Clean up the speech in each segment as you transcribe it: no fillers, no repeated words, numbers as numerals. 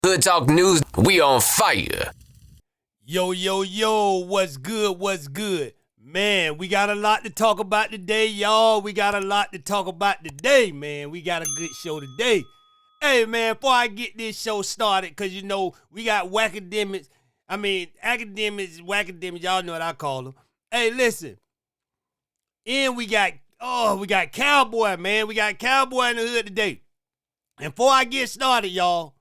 Hood Talk News, we on fire. Yo, yo, yo, what's good, what's good? Man, we got a lot to talk about today, y'all. We got a lot to talk about today, man. We got a good show today. Hey, man, before I get this show started, because, you know, we got Akademiks, y'all know what I call them. Hey, listen. And we got Cowboy, man. We got Cowboy in the hood today. And before I get started, y'all,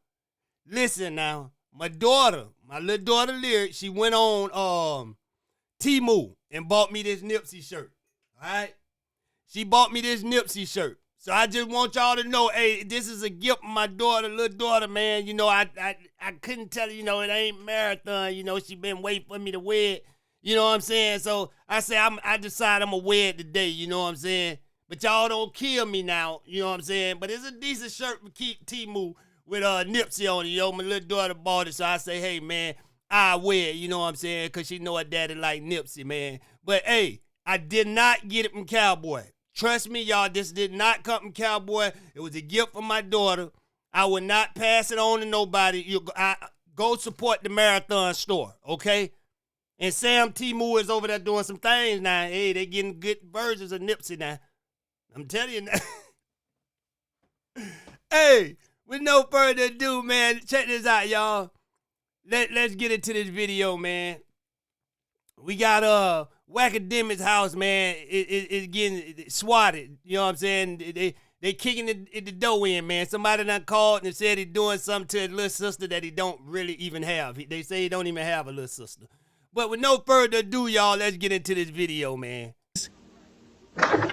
listen now. My little daughter Lyric, she went on Temu and bought me this Nipsey shirt. All right? She bought me this Nipsey shirt. So I just want y'all to know, hey, this is a gift from my little daughter, man. You know, I couldn't tell her, you know, it ain't marathon. You know, she been waiting for me to wear it. You know what I'm saying? So I say I decide I'm going to wear it today. You know what I'm saying? But y'all don't kill me now. You know what I'm saying? But it's a decent shirt for Temu with Nipsey on it. Yo, my little daughter bought it. So I say, hey, man, I wear it. You know what I'm saying? Because she know her daddy like Nipsey, man. But, hey, I did not get it from Cowboy. Trust me, y'all, this did not come from Cowboy. It was a gift from my daughter. I would not pass it on to nobody. Go support the Marathon store, okay? And Sam Temu is over there doing some things now. Hey, they getting good versions of Nipsey now. I'm telling you now. Hey, with no further ado, man, check this out, y'all. Let's get into this video, man. We got Akademiks' house, man. It's getting swatted. You know what I'm saying? They kicking the door in, man. Somebody done called and said he's doing something to his little sister that he don't really even have. They say he don't even have a little sister. But with no further ado, y'all, let's get into this video, man. Hands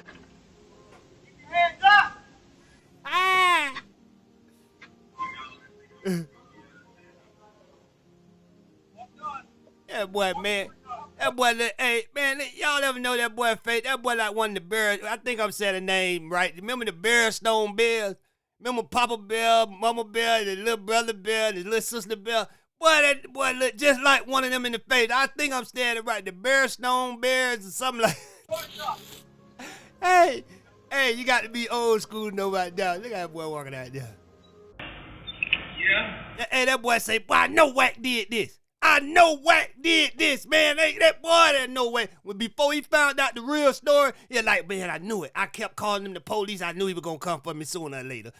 up! Ah! That boy, man. That boy, hey, man, y'all ever know that boy fake? That boy like one of the Bears. I think I'm saying the name right. Remember the Bearstone Bears? Remember Papa Bear, Mama Bear, the little brother Bear, the little sister Bear? Boy, that boy look just like one of them in the face. I think I'm saying it right. The Bearstone Bears or something like that. Hey, you got to be old school to know about that. Look at that boy walking out there. Yeah. Hey, that boy say, boy, I know Wack did this. I know Wack did this, man. Hey, that boy, there's no way. When before he found out the real story, he like, man, I knew it. I kept calling him the police. I knew he was going to come for me sooner or later.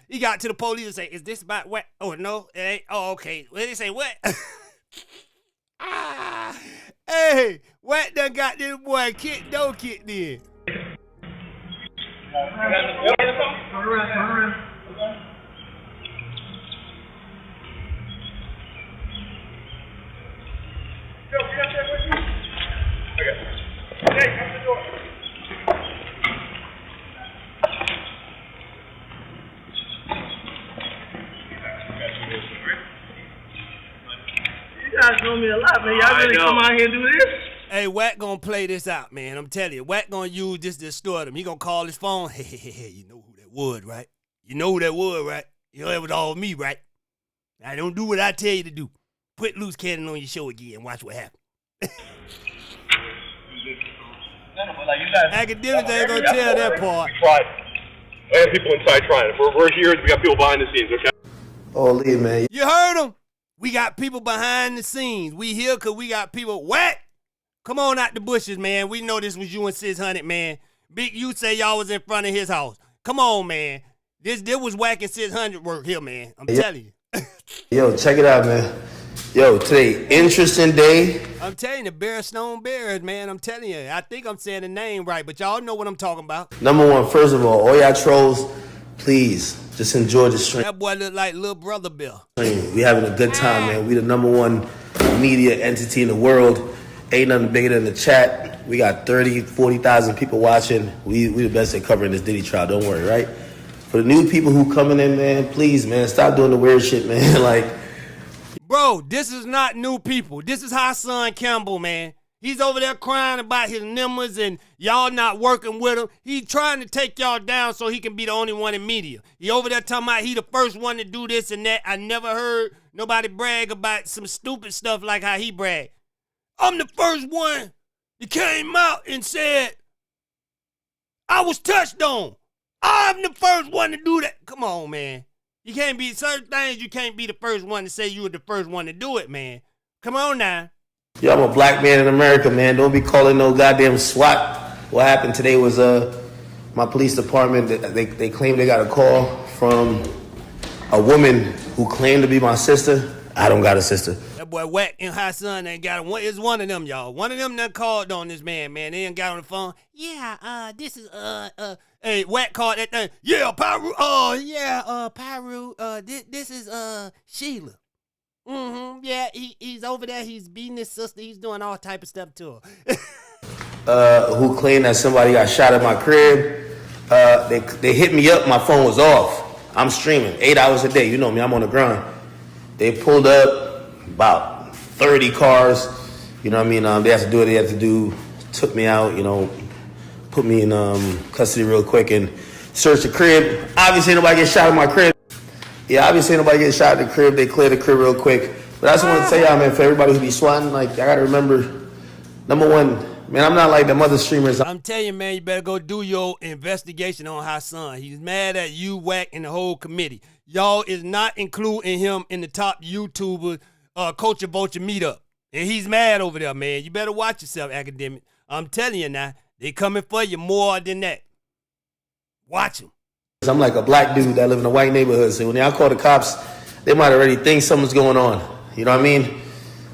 He got to the police and say, is this about Wack? Oh, no, it ain't. Oh, okay. Well, they say, what? Hey, Wack done got this boy kicked in. Turn around. Yo, get up there with me. Okay. Hey, come to the door. You guys know me a lot, man. Y'all really come out here and do this? Hey, Wack gonna play this out, man. I'm telling you. Wack gonna use this to distort him. He gonna call his phone. Hey, you know who that was, right? You know who that was, right? You know it was all me, right? Now, don't do what I tell you to do. Put Loose Cannon on your show again. Watch what happens. Akademiks ain't gonna tell that part. We tried. I have people inside trying. We're here. We got people behind the scenes, okay? Holy, man. You heard him? We got people behind the scenes. We here because we got people. Wack! Come on out the bushes, man. We know this was you and 600, man. Big you say y'all was in front of his house. Come on, man. This was Wack and 600 work here, man. I'm telling you. Yo, check it out, man. Yo, today, interesting day. I'm telling you, the Bearstone Bears, man. I'm telling you. I think I'm saying the name right, but y'all know what I'm talking about. Number one, first of all y'all trolls, please, just enjoy the stream. That boy look like little brother Bill. We having a good time, man. We the number one media entity in the world. Ain't nothing bigger than the chat. We got 30, 40,000 people watching. We the best at covering this Diddy trial, don't worry, right? For the new people who coming in, man, please, man, stop doing the weird shit, man. Like, bro, this is not new people. This is our son Campbell, man. He's over there crying about his numbers and y'all not working with him. He trying to take y'all down so he can be the only one in media. He over there talking about he the first one to do this and that. I never heard nobody brag about some stupid stuff like how he bragged. I'm the first one that came out and said I was touched on. I'm the first one to do that. Come on, man. You can't be certain things. You can't be the first one to say you were the first one to do it, man. Come on now. Yo, I'm a black man in America, man. Don't be calling no goddamn SWAT. What happened today was my police department. They claimed they got a call from a woman who claimed to be my sister. I don't got a sister. That boy Whack and High Son ain't got one. It's one of them, y'all. One of them that called on this man. They ain't got on the phone. Yeah, this is hey, Whack called that thing. Yeah, Pyru. Pyru. This is Sheila. Yeah, he's over there. He's beating his sister. He's doing all type of stuff to her. Who claimed that somebody got shot at my crib. They hit me up. My phone was off. I'm streaming 8 hours a day. You know me. I'm on the grind. They pulled up about 30 cars. You know what I mean? They had to do what they had to do. Took me out. You know, put me in custody real quick and searched the crib. Obviously, nobody get shot at my crib. Yeah, obviously nobody get shot at the crib. They cleared the crib real quick. But I just want to tell y'all, man, for everybody who be swatting, like, I got to remember, number one, man, I'm not like them other streamers. I'm telling you, man, you better go do your investigation on Hassan. He's mad at you, Whack, and the whole committee. Y'all is not including him in the top YouTuber Culture Vulture meetup. And he's mad over there, man. You better watch yourself, Akademiks. I'm telling you now, they coming for you more than that. Watch them. I'm like a black dude that live in a white neighborhood. So when y'all call the cops, they might already think something's going on. You know what I mean?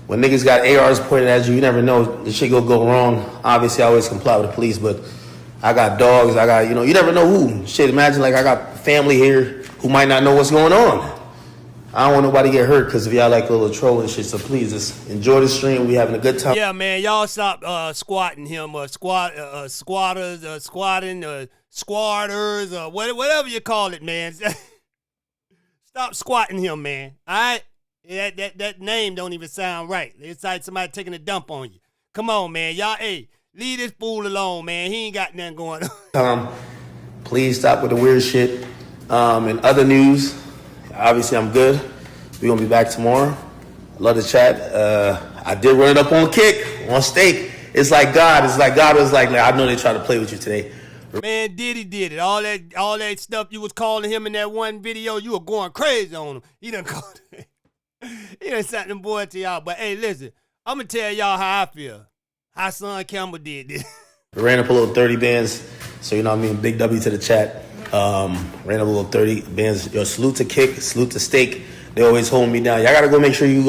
When niggas got ARs pointed at you, you never know. The shit go wrong. Obviously, I always comply with the police, but I got dogs. I got, you never know who. Shit, imagine like I got family here who might not know what's going on. I don't want nobody to get hurt because of y'all like a little troll and shit. So please, just enjoy the stream. We having a good time. Yeah, man, y'all stop squatting him, squatters, squatting, squatters, whatever you call it, man. Stop squatting him, man. All right? That name don't even sound right. It's like somebody taking a dump on you. Come on, man. Y'all, hey, leave this fool alone, man. He ain't got nothing going on. Please stop with the weird shit. In other news, obviously I'm good. We're going to be back tomorrow. Love the chat. I did run it up on Kick, on Steak. It's like God. It's like God was like I know they tried to play with you today. Man, did it. All that stuff you was calling him in that one video, you were going crazy on him. He done called it. He done sent them boys to y'all. But hey, listen, I'm gonna tell y'all how I feel. How Son Campbell did this. Ran up a little 30 bands. So you know what I mean? Big W to the chat. Ran up a little 30 bands. Yo, salute to Kick, salute to Steak. They always hold me down. Y'all gotta go make sure you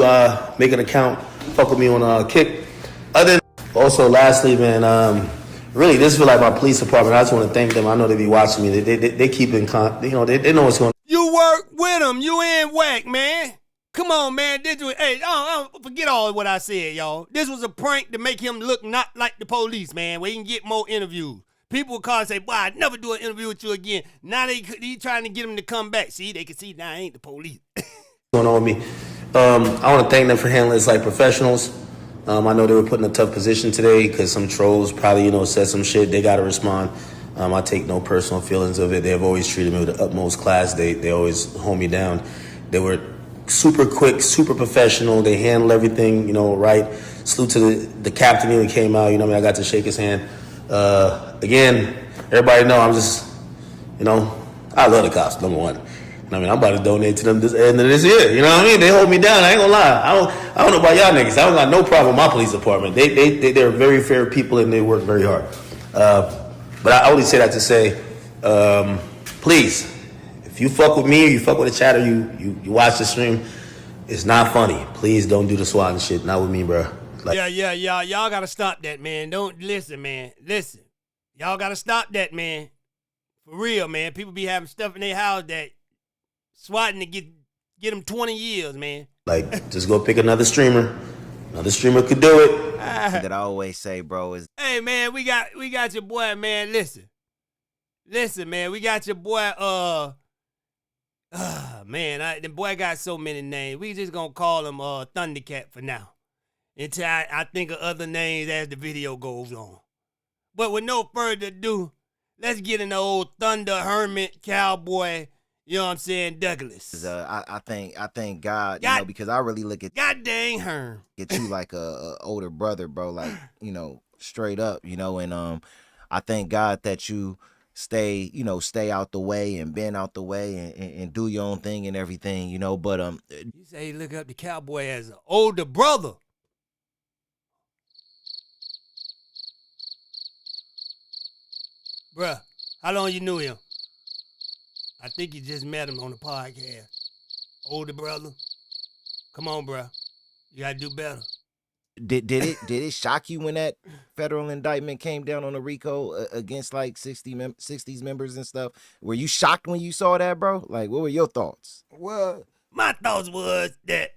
make an account. Fuck with me on Kick. Also, lastly, man, really, this feel like my police department. I just want to thank them. I know they be watching me. They keep in they know what's going on. You work with them. You ain't Whack, man. Come on, man. Hey, forget all of what I said, y'all. This was a prank to make him look not like the police, man, where he can get more interviews. People will call and say, boy, I'd never do an interview with you again. Now he trying to get him to come back. See, they can see now I ain't the police. Going on with me. I want to thank them for handling this like professionals. I know they were put in a tough position today because some trolls probably, said some shit. They got to respond. I take no personal feelings of it. They have always treated me with the utmost class. They always hold me down. They were super quick, super professional. They handled everything, right. Salute to the captain who came out. I got to shake his hand. Again, everybody know I'm just, I love the cops, number one. I'm about to donate to them this end of this year. You know what I mean? They hold me down. I ain't gonna lie. I don't know about y'all niggas. I don't got no problem with my police department. They're very fair people and they work very hard. But I only say that to say, please, if you fuck with me or you fuck with the chat or you watch the stream, it's not funny. Please don't do the SWAT and shit. Not with me, bro. Yeah. Y'all gotta stop that, man. Don't listen, man. Listen. Y'all gotta stop that, man. For real, man. People be having stuff in their house that swatting to get them 20 years, man. Just go pick another streamer. Another streamer could do it. That I always say, bro, is hey, man, we got your boy, man. Listen, man, we got your boy. Man, the boy got so many names. We just gonna call him Thundercat for now, until I think of other names as the video goes on. But with no further ado, let's get in the old Thunder Hermit Cowboy. You know what I'm saying, Douglas. I thank God, because I really look at God dang her. Get you like a older brother, bro, like, straight up, and I thank God that you stay out the way and bend out the way and do your own thing and everything, you know. But You say you look up to Cowboy as an older brother. Bruh, how long you knew him? I think you just met him on the podcast. Older brother. Come on, bruh. You gotta do better. did it shock you when that federal indictment came down on the RICO against like 60s members and stuff? Were you shocked when you saw that, bro? Like, what were your thoughts? Well, my thoughts was that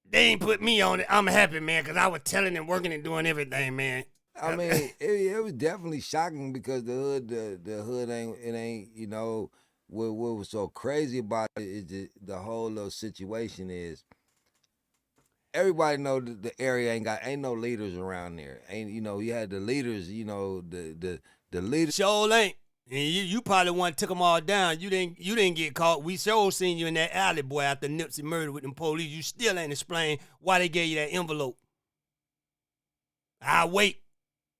they ain't put me on it. I'm happy, man, because I was telling and working and doing everything, man. I mean, it was definitely shocking because the hood ain't you know, what was so crazy about it is the whole little situation is everybody know that the area ain't no leaders around there. Ain't, you know, you had the leaders, you know, the leaders. Sure ain't. And you probably one took them all down. You didn't get caught. We sure seen you in that alley, boy, after Nipsey murder with them police. You still ain't explained why they gave you that envelope. I'll wait.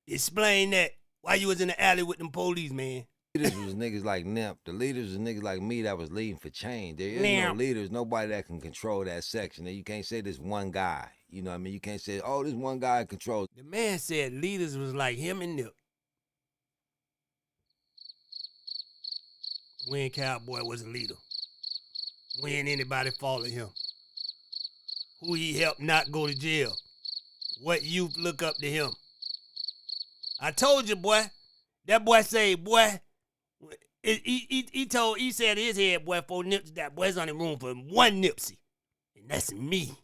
Explain that. Why you was in the alley with them police, man. Leaders was niggas like Nip. The leaders was niggas like me that was leading for change. There is no leaders, nobody that can control that section. You can't say this one guy. You know what I mean? You can't say, oh, this one guy controls. The man said leaders was like him and Nip. When Cowboy was a leader. When anybody followed him. Who he helped not go to jail. What youth look up to him. I told you, boy. That boy say, boy, he said his head, boy, for Nipsey, that boy's only room for one Nipsey. And that's me.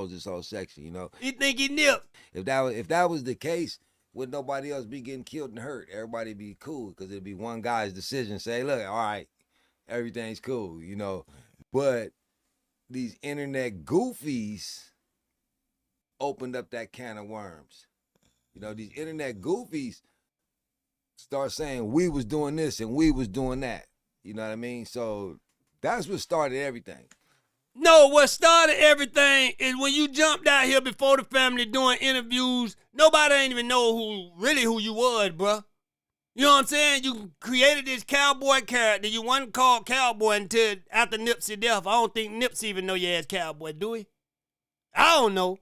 This whole section, you know. He think he Nip. If that was the case, would nobody else be getting killed and hurt? Everybody be cool because it'd be one guy's decision. Say, look, all right, everything's cool, you know. But these internet goofies opened up that can of worms. You know, these internet goofies start saying we was doing this and we was doing that. You know what I mean? So that's what started everything. No, what started everything is when you jumped out here before the family doing interviews, nobody ain't even know who you was, bruh. You know what I'm saying? You created this Cowboy character. You wasn't called Cowboy until after Nipsey death. I don't think Nipsey even know you as Cowboy, do he? I don't know.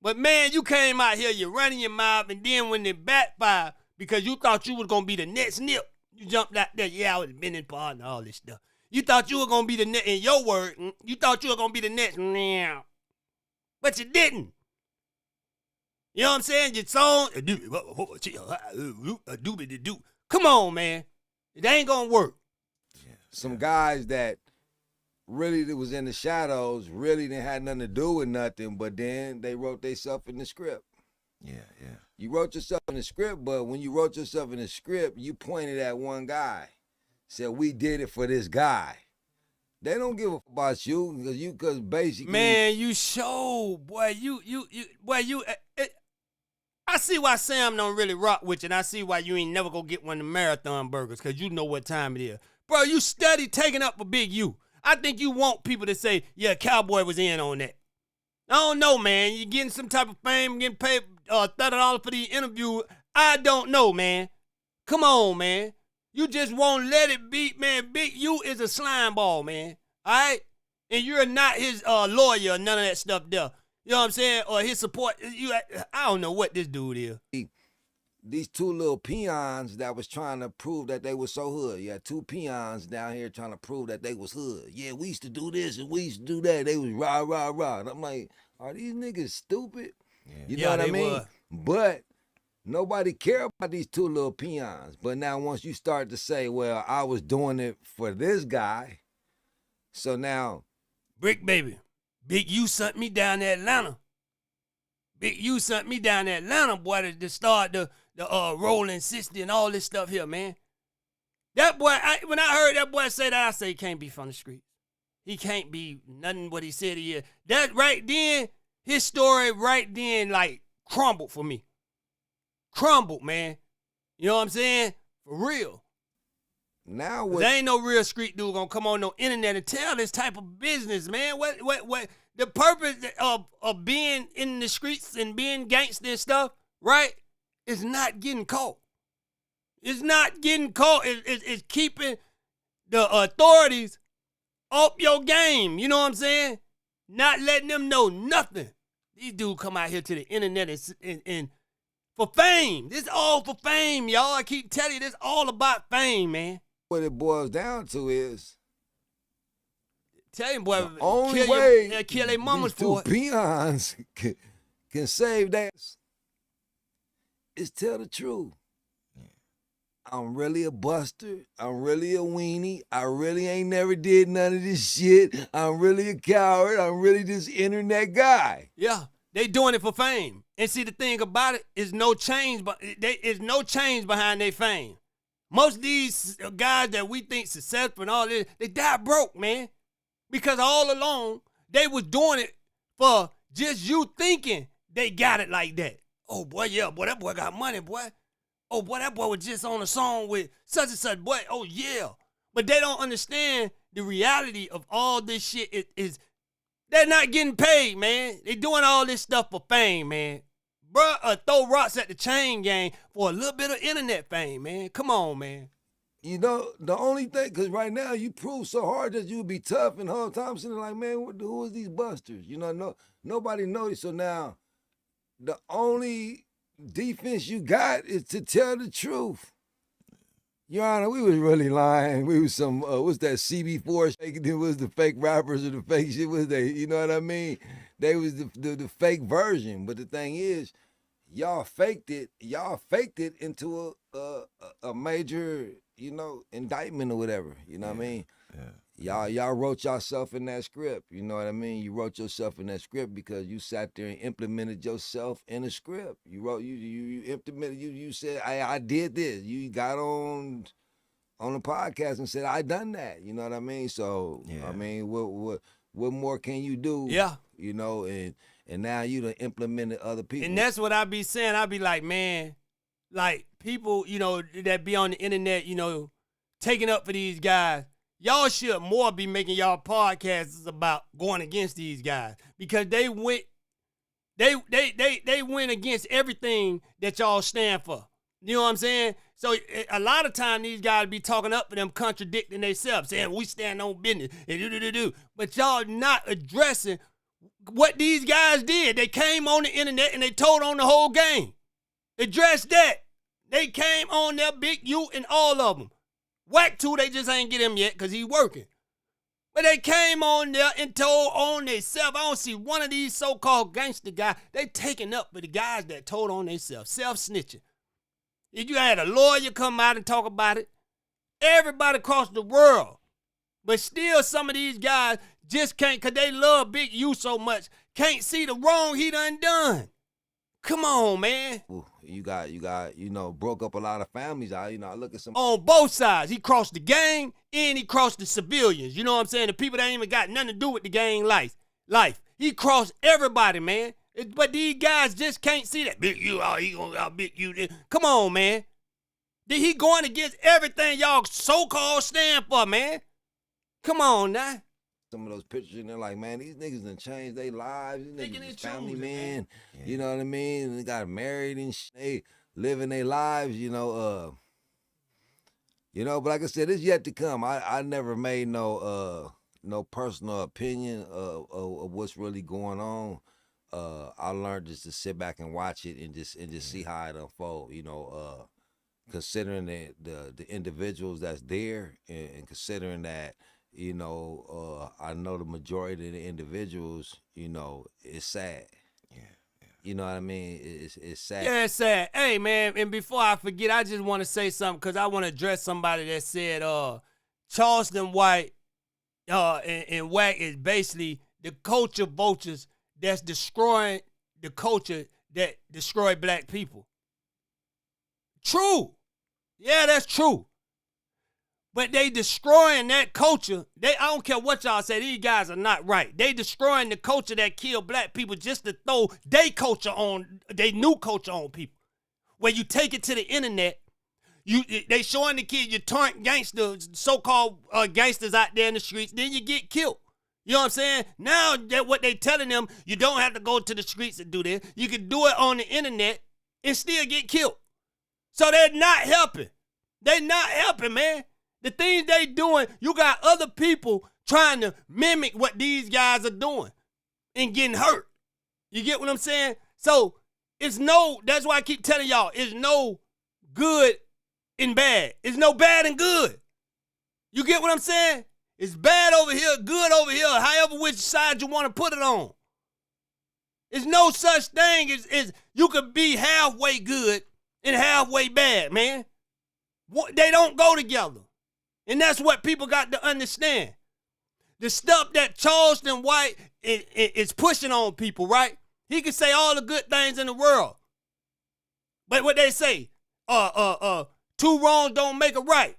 But man, you came out here, you're running your mouth, and then when it backfired, because you thought you was going to be the next Nip, you jumped out there, yeah, I was bending part and all this stuff. You thought you were going to be the next, in your word, you thought you were going to be the next, but you didn't. You know what I'm saying? Your song, come on, man. It ain't going to work. Some guys that really was in the shadows, really didn't have nothing to do with nothing, but then they wrote themselves in the script. Yeah. You wrote yourself in the script, but when you wrote yourself in the script, you pointed at one guy. Said, we did it for this guy. They don't give a fuck about you because basically. Man, you boy, I see why Sam don't really rock with you, and I see why you ain't never gonna get one of the marathon burgers, because you know what time it is. Bro, you steady taking up for Big U. I think you want people to say, yeah, Cowboy was in on that. I don't know, man. You getting some type of fame, getting paid $30 for the interview. I don't know, man. Come on, man. You just won't let it be, man. Big U is a slime ball, man. All right? And you're not his lawyer or none of that stuff there. You know what I'm saying? Or his support. I don't know what this dude is. These two little peons that was trying to prove that they was so hood. You had two peons down here trying to prove that they was hood. Yeah, we used to do this and we used to do that. They was rah, rah, rah. And I'm like, are these niggas stupid? Yeah. You know what I mean? Were. But nobody care about these two little peons. But now once you start to say, well, I was doing it for this guy, so now. Brick baby, Big U sent me down to Atlanta. Big U sent me down to Atlanta, boy, to start the Rolling 60 and all this stuff here, man. That boy, when I heard that boy say that, I say he can't be from the streets. He can't be nothing what he said he is. That right then, his story right then, like, crumbled for me. Crumbled, man. You know what I'm saying? For real. Now there ain't no real street dude gonna come on no internet and tell this type of business, man. What the purpose of being in the streets and being gangster and stuff, right, is not getting caught. It's not getting caught. It's keeping the authorities off your game. You know what I'm saying? Not letting them know nothing. These dudes come out here to the internet and for fame. This all for fame, y'all. I keep telling you, this all about fame, man. What it boils down to is Tell you, boy, the only way kill their mamas these two for it. peons can save that is tell the truth. I'm really a buster. I'm really a weenie. I really ain't never did none of this shit. I'm really a coward. I'm really this internet guy. Yeah, they doing it for fame. And see, the thing about it is no change, but there's no change behind their fame. Most of these guys that we think successful and all this, they died broke, man. Because all along, they was doing it for just you thinking they got it like that. Oh, boy, yeah, boy, that boy got money, boy. Oh, boy, that boy was just on a song with such and such, boy. Oh, yeah. But they don't understand the reality of all this shit is they're not getting paid, man. They doing all this stuff for fame, man. Bruh, throw rocks at the chain gang for a little bit of internet fame, man. Come on, man. You know, the only thing, because right now you prove so hard that you would be tough, and the whole time sitting like, man, who is these busters? You know, nobody noticed. So now, the only defense you got is to tell the truth. Your Honor, we was really lying. We was some, what's that, CB4? It was the fake rappers or the fake shit. Was they, you know what I mean? They was the fake version. But the thing is, y'all faked it into a major, you know, indictment or whatever. You know what I mean? Yeah. Y'all wrote yourself in that script. You know what I mean? You wrote yourself in that script because you sat there and implemented yourself in a script. You wrote, you implemented, you said, I did this. You got on the podcast and said, I done that. You know what I mean? So, yeah. I mean, what more can you do? Yeah. You know, and now you done implemented other people. And that's what I be saying. I be like, man, like people, you know, that be on the internet, you know, taking up for these guys. Y'all should more be making y'all podcasts about going against these guys because they went against everything that y'all stand for. You know what I'm saying? So a lot of time these guys be talking up for them, contradicting themselves, saying we stand on business and do. But y'all not addressing what these guys did. They came on the internet and they told on the whole game. Address that. They came on there, Big U and all of them. Whack 2, they just ain't get him yet because he working. But they came on there and told on themselves. I don't see one of these so-called gangster guys. They taking up for the guys that told on themselves. Self-snitching. If you had a lawyer come out and talk about it, everybody across the world. But still some of these guys just can't, because they love Big U so much, can't see the wrong he done. Come on, man. Ooh, you got, you know, broke up a lot of families. I look at some. On both sides. He crossed the gang and he crossed the civilians. You know what I'm saying? The people that ain't even got nothing to do with the gang life. He crossed everybody, man. But these guys just can't see that. Big U, he gonna out Big U. Come on, man. He going against everything y'all so-called stand for, man. Come on now. Some of those pictures and they're like, man, these niggas done changed their lives. These niggas is family men. Yeah. You know what I mean? They got married and they living their lives, you know. But like I said, it's yet to come. I never made no personal opinion of what's really going on. I learned just to sit back and watch it and just see how it unfold. You know, considering the individuals that's there and considering that. You know, I know the majority of the individuals, you know, it's sad. Yeah. You know what I mean? It's sad. Yeah, it's sad. Hey, man, and before I forget, I just want to say something because I want to address somebody that said Charleston White and Wack is basically the culture vultures that's destroying the culture that destroy black people. True. Yeah, that's true. But they destroying that culture. I don't care what y'all say. These guys are not right. They destroying the culture that killed black people just to throw their new culture on people. Where you take it to the internet, they showing the kids you turn gangsters, so-called gangsters out there in the streets, then you get killed. You know what I'm saying? Now that what they telling them, you don't have to go to the streets and do this. You can do it on the internet and still get killed. So they're not helping. They not helping, man. The things they doing, you got other people trying to mimic what these guys are doing and getting hurt. You get what I'm saying? So that's why I keep telling y'all, it's no good and bad. It's no bad and good. You get what I'm saying? It's bad over here, good over here, however which side you want to put it on. There's no such thing as you could be halfway good and halfway bad, man. They don't go together. And that's what people got to understand. The stuff that Charleston White is pushing on people, right? He can say all the good things in the world. But what they say, two wrongs don't make a right.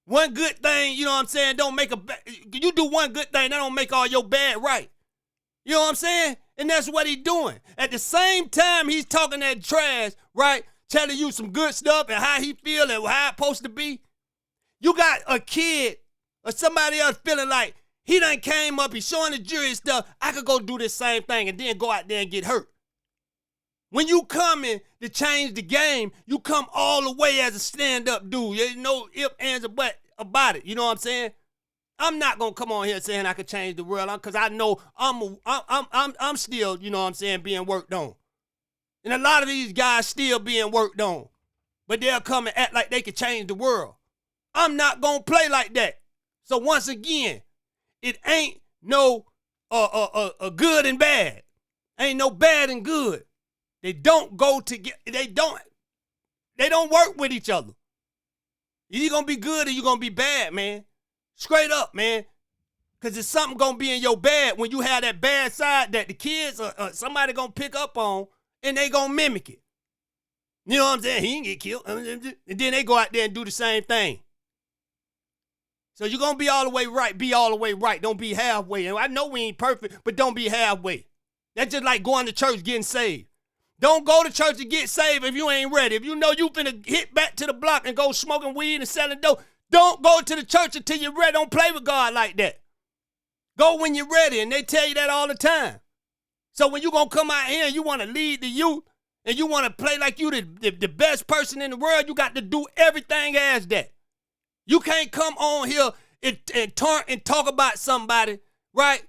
One good thing, you know what I'm saying, don't make you do one good thing, that don't make all your bad right. You know what I'm saying? And that's what he's doing. At the same time, he's talking that trash, right? Telling you some good stuff and how he feel and how it's supposed to be. You got a kid or somebody else feeling like he done came up, he's showing the jury stuff. I could go do this same thing and then go out there and get hurt. When you coming to change the game, you come all the way as a stand-up dude. There's no ifs, ands, or buts about it. You know what I'm saying? I'm not gonna come on here saying I could change the world because I know I'm still, you know what I'm saying, being worked on. And a lot of these guys still being worked on. But they'll come and act like they could change the world. I'm not gonna play like that. So once again, it ain't no good and bad. Ain't no bad and good. They don't go together. They don't work with each other. You're gonna be good or you're gonna be bad, man. Straight up, man. Because there's something going to be in your bad when you have that bad side that the kids or somebody going to pick up on and they going to mimic it. You know what I'm saying? He didn't get killed. And then they go out there and do the same thing. So you're going to be all the way right. Be all the way right. Don't be halfway. And I know we ain't perfect, but don't be halfway. That's just like going to church getting saved. Don't go to church to get saved if you ain't ready. If you know you finna hit back to the block and go smoking weed and selling dope, don't go to the church until you're ready. Don't play with God like that. Go when you're ready, and they tell you that all the time. So when you going to come out here and you want to lead the youth and you want to play like you the best person in the world, you got to do everything as that. You can't come on here and talk about somebody, right?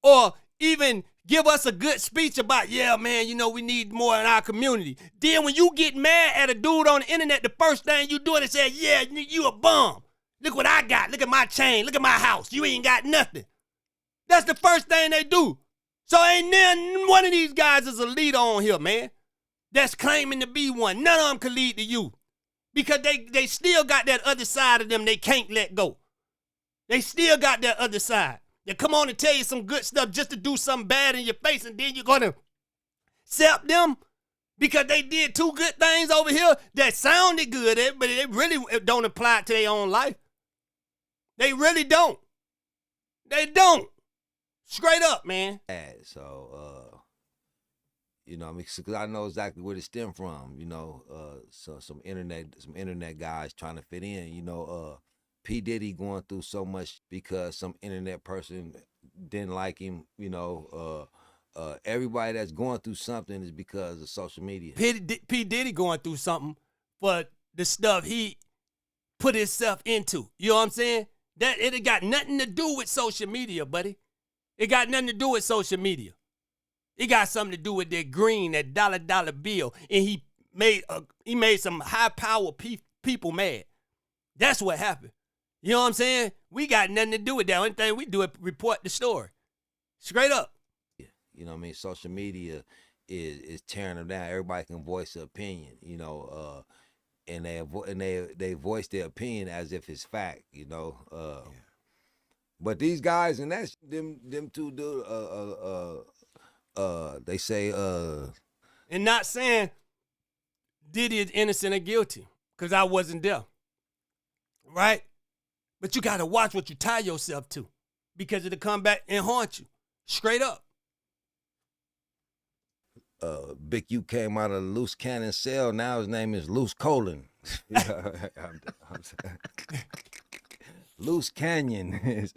Or even give us a good speech about, yeah, man, you know, we need more in our community. Then when you get mad at a dude on the internet, the first thing you do is say, yeah, you a bum. Look what I got. Look at my chain. Look at my house. You ain't got nothing. That's the first thing they do. So ain't one of these guys is a leader on here, man, that's claiming to be one. None of them can lead the youth because they still got that other side of them they can't let go. They still got that other side. They come on and tell you some good stuff just to do something bad in your face, and then you're going to accept them because they did two good things over here that sounded good, but they really don't apply to their own life. They really don't. They don't. Straight up, man. So, you know, I mean, because I know exactly where it stemmed from. You know, so some internet guys trying to fit in. You know, P. Diddy going through so much because some internet person didn't like him. You know, everybody that's going through something is because of social media. P. Diddy going through something for the stuff he put himself into. You know what I'm saying? That it got nothing to do with social media, buddy. It got nothing to do with social media. It got something to do with that green, that dollar bill, and he made some high power people mad. That's what happened. You know what I'm saying? We got nothing to do with that. Only thing we do is report the story. Straight up. You know what I mean? Social media is tearing them down. Everybody can voice an opinion, you know, and they voice their opinion as if it's fact, you know. But these guys, and that's them two dudes, they say and not saying Diddy is innocent or guilty, because I wasn't there. Right? But you gotta watch what you tie yourself to, because it'll come back and haunt you. Straight up. Big U came out of Loose Cannon cell. Now his name is Loose Colon. Loose Canyon.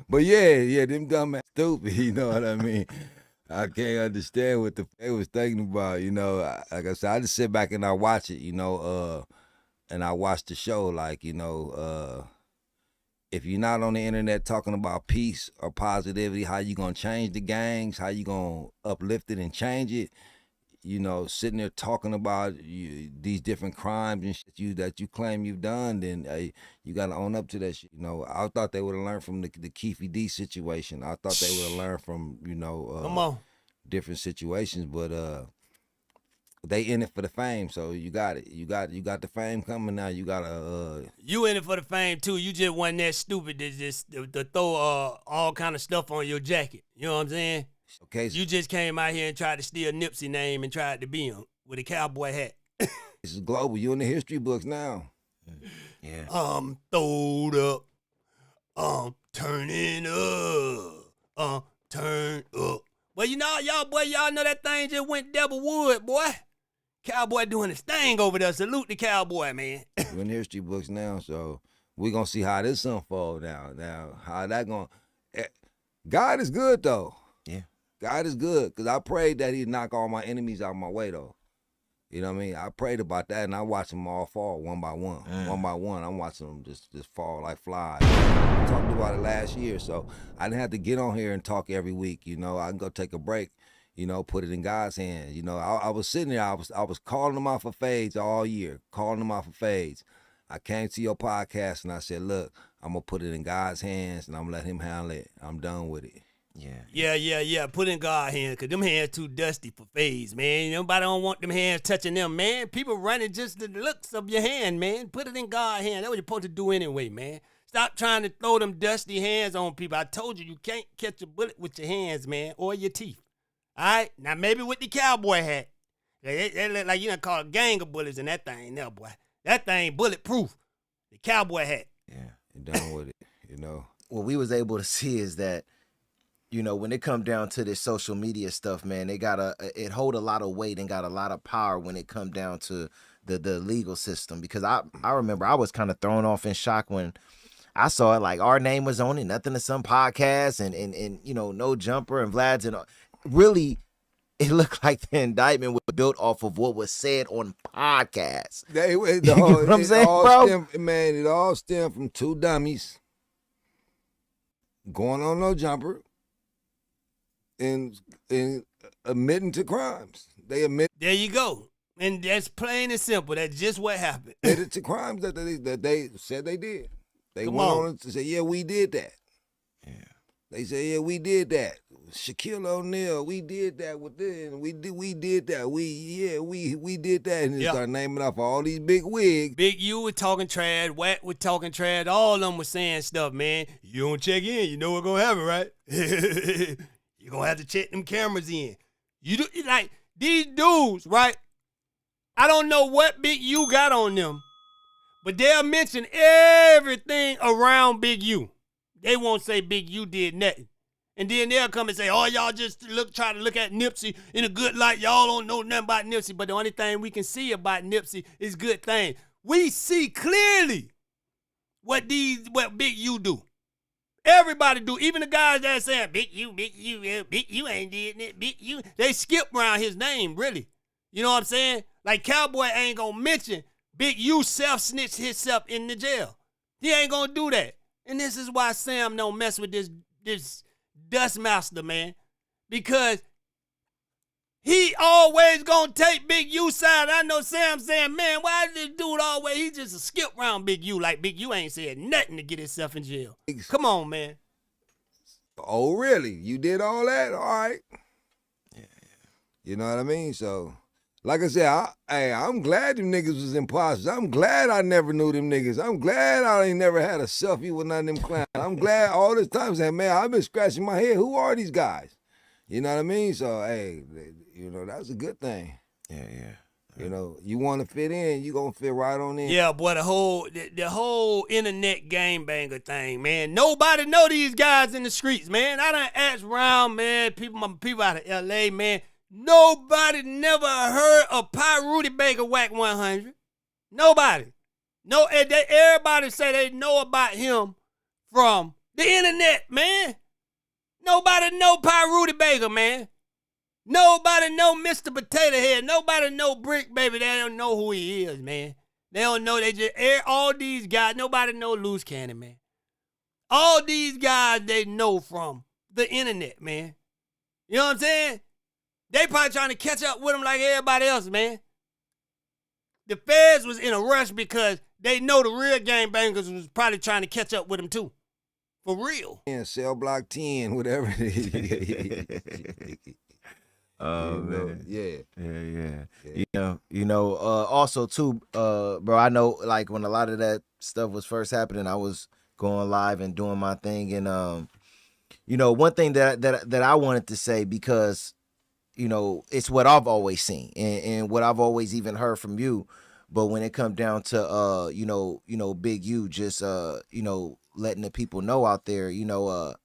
But yeah, them dumb ass stupid, you know what I mean? I can't understand what they was thinking about, you know. Like I said, I just sit back and I watch it, you know. and I watched the show, like, if you're not on the internet talking about peace or positivity, how you gonna change the gangs, how you gonna uplift it and change it, sitting there talking about these different crimes and shit that you claim you've done, then you gotta own up to that shit. I thought they would have learned from the Keefe D situation. I thought they would have learned from, Come on. different situations, but they in it for the fame, so you got it. You got the fame coming now. You gotta You in it for the fame too. You just wasn't that stupid to throw all kind of stuff on your jacket. You know what I'm saying? okay. You just came out here and tried to steal Nipsey name and tried to be him with a cowboy hat. This is global. You in the history books now. Yeah. Throwed up. Turning up. Turn up. Well, y'all know that thing just went Devil Wood, boy. Cowboy doing his thing over there. Salute the cowboy, man. We're in the history books now, so we're gonna see how this unfold now. Now, how that gonna God is good though. Yeah. God is good. Cause I prayed that he'd knock all my enemies out of my way though. You know what I mean? I prayed about that and I watched them all fall one by one. One by one. I'm watching them just fall like flies. I talked about it last year, so I didn't have to get on here and talk every week. I can go take a break, put it in God's hands. I was sitting there, I was calling them out for fades all year, calling them out for fades. I came to your podcast and I said, look, I'm gonna put it in God's hands and I'm gonna let him handle it. I'm done with it. Yeah. Put it in God's hands, because them hands too dusty for fades, man. Nobody don't want them hands touching them, man. People running just the looks of your hand, man. Put it in God's hand. That's what you're supposed to do anyway, man. Stop trying to throw them dusty hands on people. I told you can't catch a bullet with your hands, man, or your teeth. All right? Now, maybe with the cowboy hat. They look like you done caught a gang of bullets in that thing now, boy. That thing bulletproof. The cowboy hat. Yeah, and done with it, What we was able to see is that, when it come down to this social media stuff, man, it hold a lot of weight and got a lot of power when it come down to the legal system. Because I remember I was kind of thrown off in shock when I saw it, like our name was on it, Nothing to Some podcast and No Jumper and Vlad's, and really it looked like the indictment was built off of what was said on podcasts. You know what I'm saying, bro? It all stemmed from two dummies going on No Jumper and admitting to crimes. They admit. There you go. And that's plain and simple. That's just what happened. Admitted to crimes that they said they did. They went on to say, yeah, we did that. Yeah. They say, yeah, we did that. Shaquille O'Neal, we did that with them. We did that. We did that. And they start naming off all these big wigs. Big U was talking trash, Watt was talking trash, all of them was saying stuff, man. You don't check in, you know what's gonna happen, right? You're gonna have to check them cameras in. You do like these dudes, right? I don't know what Big U got on them, but they'll mention everything around Big U. They won't say Big U did nothing. And then they'll come and say, oh, y'all just try to look at Nipsey in a good light. Y'all don't know nothing about Nipsey, but the only thing we can see about Nipsey is good things. We see clearly what Big U do. Everybody do. Even the guys that saying, Big U ain't did it. Big U. They skip around his name, really. You know what I'm saying? Like Cowboy ain't gonna mention Big U self-snitched himself in the jail. He ain't gonna do that. And this is why Sam don't mess with this dust master, man. Because he always gonna take Big U side. I know Sam saying, man, why this dude always, he just skip around Big U like Big U ain't said nothing to get himself in jail. Come on, man. Oh, really? You did all that? All right. Yeah. You know what I mean? So, like I said, I'm glad them niggas was imposters. I'm glad I never knew them niggas. I'm glad I ain't never had a selfie with none of them clowns. I'm glad all this time saying, man, I've been scratching my head. Who are these guys? You know what I mean? So, hey, that's a good thing. Yeah. You want to fit in, you going to fit right on in. Yeah, boy, the whole internet gangbanger thing, man. Nobody know these guys in the streets, man. I done asked around, man, my people out of L.A., man. Nobody never heard of Py Rudy Baker Whack 100. Nobody. No, everybody say they know about him from the internet, man. Nobody know Py Rudy Baker, man. Nobody know Mr. Potato Head. Nobody know Brick Baby. They don't know who he is, man. They don't know. They just all these guys. Nobody know Loose Cannon, man. All these guys they know from the internet, man. You know what I'm saying? They probably trying to catch up with them like everybody else, man. The feds was in a rush because they know the real gangbangers was probably trying to catch up with them too. For real. Yeah, cell block 10, whatever it is. Oh, man. Yeah. Also too, bro, I know like when a lot of that stuff was first happening, I was going live and doing my thing. And, one thing that I wanted to say, because, it's what I've always seen and what I've always even heard from you. But when it comes down to, Big U, just, letting the people know out there,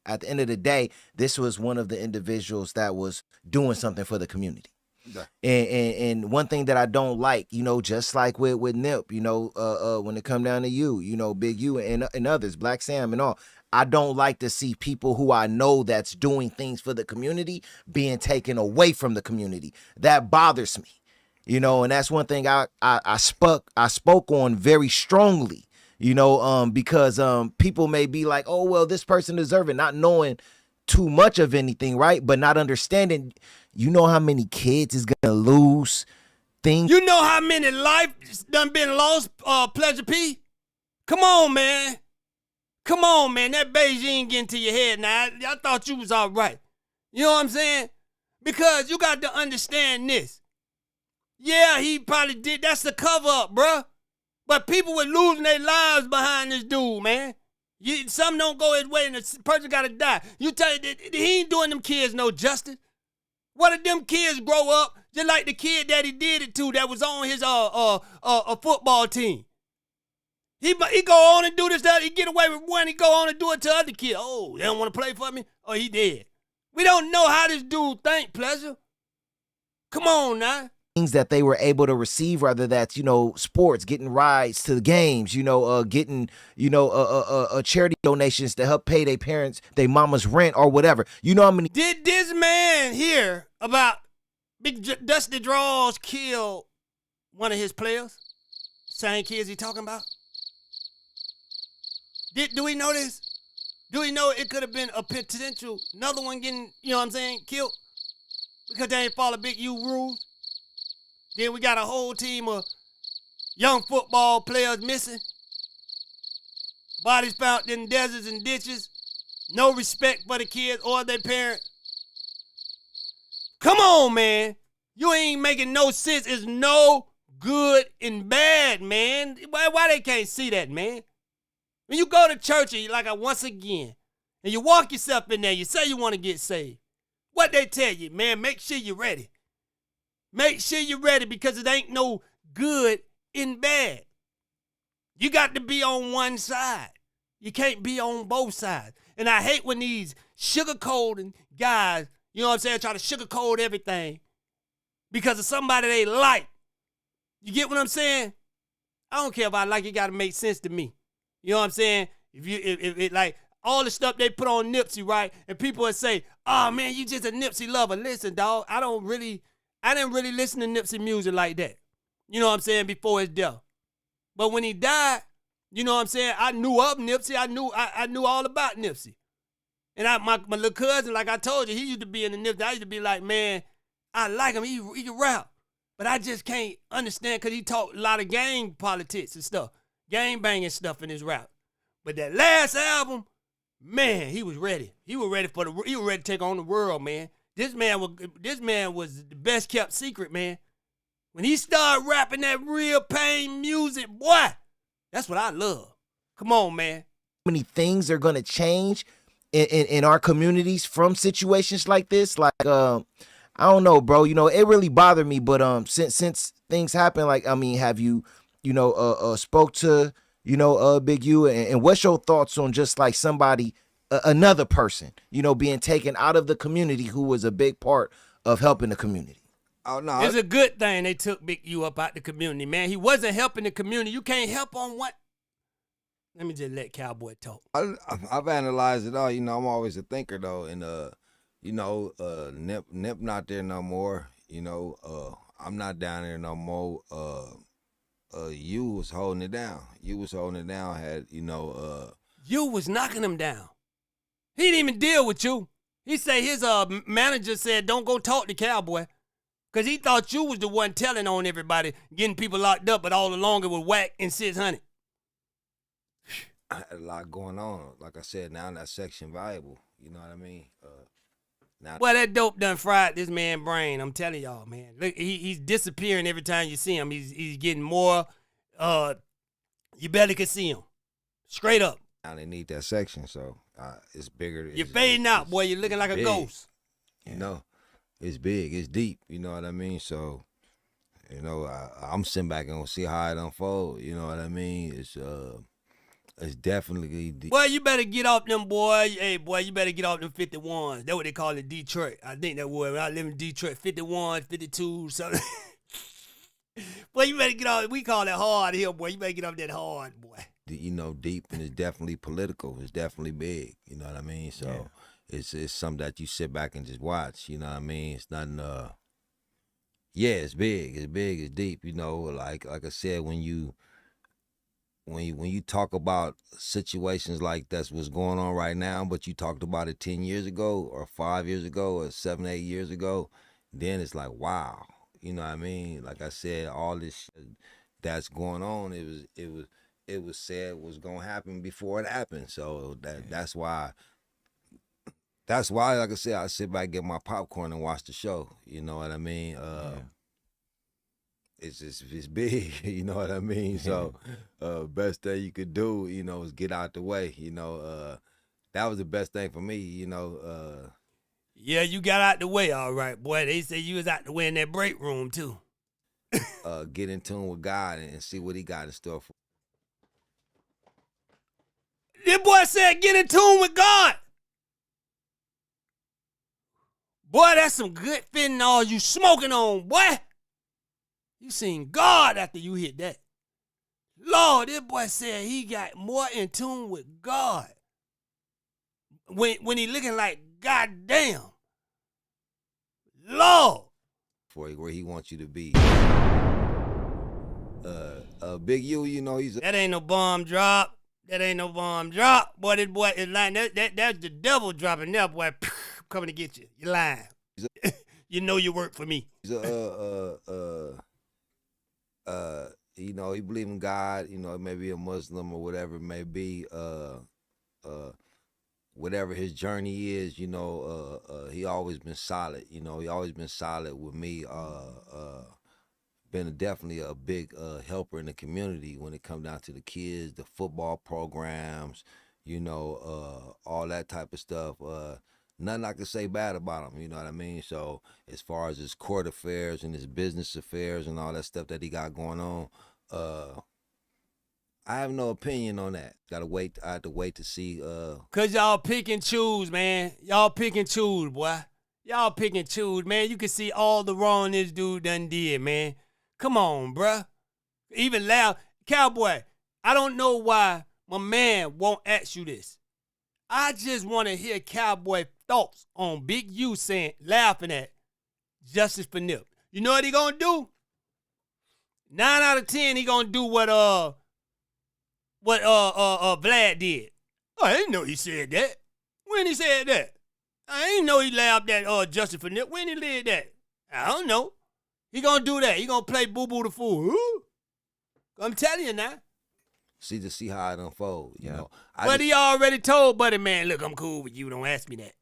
at the end of the day, this was one of the individuals that was doing something for the community. Yeah. And one thing that I don't like, just like with Nip, when it come down to you, Big U and others, Black Sam and all, I don't like to see people who I know that's doing things for the community being taken away from the community. That bothers me, and that's one thing I spoke on very strongly, because people may be like, oh, well, this person deserves it, not knowing too much of anything, right? But not understanding, how many kids is gonna lose things. You know how many lives done been lost, Pleasure P? Come on, man. Come on, man. That Beijing getting to your head now. I thought you was all right. You know what I'm saying? Because you got to understand this. Yeah, he probably did. That's the cover up, bruh. But people were losing their lives behind this dude, man. Some don't go his way and the person got to die. You tell you, he ain't doing them kids no justice. What if them kids grow up just like the kid that he did it to that was on his football team? He go on and do this, that. He get away with one. He go on and do it to other kids. Oh, they don't want to play for me? Oh, he dead. We don't know how this dude think, Pleasure. Come on now. Things that they were able to receive, whether that's, sports, getting rides to the games, getting, charity donations to help pay their parents, their mama's rent or whatever. You know how many. Did this man hear about Big Dusty Draws kill one of his players? Same kids he talking about? Do we know this? Do we know it could have been a potential, another one getting, killed? Because they ain't follow Big U rules? Then we got a whole team of young football players missing. Bodies found in deserts and ditches. No respect for the kids or their parents. Come on, man. You ain't making no sense. It's no good and bad, man. Why they can't see that, man? When you go to church, and once again, and you walk yourself in there, you say you want to get saved. What they tell you, man, make sure you're ready. Make sure you're ready because it ain't no good and bad. You got to be on one side. You can't be on both sides. And I hate when these sugarcoating guys, try to sugarcoat everything because of somebody they like. You get what I'm saying? I don't care if I like it, got to make sense to me. You know what I'm saying? If it like all the stuff they put on Nipsey, right? And people would say, oh man, you just a Nipsey lover. Listen, dog, I didn't really listen to Nipsey music like that. You know what I'm saying? Before his death. But when he died, you know what I'm saying? I knew of Nipsey. I knew all about Nipsey. And my little cousin, like I told you, he used to be in the Nipsey. I used to be like, man, I like him. He can rap. But I just can't understand because he talked a lot of gang politics and stuff. Gang banging stuff in his rap. But that last album, man, he was ready. He was ready to take on the world, man. This man was the best kept secret, man. When he started rapping that real pain music, boy, that's what I love. Come on, man. Many things are gonna change in our communities from situations like this. Like, I don't know, bro. It really bothered me. But since things happen, have you, spoke to, Big U, and what's your thoughts on just like somebody, another person, being taken out of the community who was a big part of helping the community? Oh, no. It's a good thing they took Big U up out the community, man. He wasn't helping the community. You can't help on what? Let me just let Cowboy talk. I've analyzed it all. I'm always a thinker, though. And, Nip not there no more. I'm not down there no more. you was holding it down. You was holding it down. Had You was knocking him down. He didn't even deal with you. He said his manager said, don't go talk to Cowboy. Because he thought you was the one telling on everybody, getting people locked up, but all along it was Whack and 600. I had a lot going on. Like I said, now that section valuable. You know what I mean? Now, Well, that dope done fried this man's brain. I'm telling y'all, man. Look, he's disappearing every time you see him. He's getting more. You barely can see him. Straight up. now they need that section, so it's bigger. You're fading out, boy. You're looking like a big. ghost. You know, it's big, it's deep. You know what I mean? So, I'm sitting back and see how it unfold. You know what I mean? It's definitely deep. Boy, you better get off them, boy. Hey, boy, you better get off them 51s. That's what they call it in Detroit. I think that was when I live in Detroit, 51s, 52s, something. Boy, you better get off. We call it hard here, boy. You better get off that hard, boy. Deep, and it's definitely political. It's definitely big. You know what I mean? So it's something that you sit back and just watch. You know what I mean? It's nothing. It's big. It's big. It's deep. You know, like I said, when you talk about situations like that's what's going on right now, but you talked about it 10 years ago, or 5 years ago, or 7, 8 years ago, then it's like, wow. You know what I mean? Like I said, all this shit that's going on, it was said was gonna happen before it happened. So that's why, like I said, I sit back, get my popcorn, and watch the show. You know what I mean? It's big. You know what I mean? So, best thing you could do, is get out the way. That was the best thing for me. Yeah, you got out the way, all right, boy. They say you was out the way in that break room, too. Get in tune with God and see what He got in store for. This boy said get in tune with God. Boy, that's some good fentanyl you smoking on, boy. You seen God after you hit that. Lord, this boy said he got more in tune with God. When he looking like, God damn. Lord. For where He wants you to be. Big U, he's That ain't no bomb drop. That ain't no bomb drop. Boy, this boy is lying. That's the devil dropping there, boy. Coming to get you. You're lying. You know you work for me. He's he believe in God, maybe a Muslim or whatever it may be, whatever his journey is, he always been solid, he always been solid with me, been definitely a big helper in the community when it comes down to the kids, the football programs, all that type of stuff. Nothing I can say bad about him, you know what I mean? So as far as his court affairs and his business affairs and all that stuff that he got going on, I have no opinion on that. I have to wait to see. Cause y'all pick and choose, man. Y'all pick and choose, boy. Y'all pick and choose, man. You can see all the wrong this dude done did, man. Come on, bruh. Even loud. Cowboy, I don't know why my man won't ask you this. I just want to hear Cowboy thoughts on Big U laughing at Justice for Nip. You know what he gonna do? 9 out of 10, he gonna do what Vlad did. Oh, I didn't know he said that. When he said that? I didn't know he laughed at Justice for Nip. When he did that? I don't know. He gonna do that. He gonna play Boo Boo the Fool. Ooh. I'm telling you now. See how it unfolds, you know. But he already told Buddy, man, look, I'm cool with you. Don't ask me that.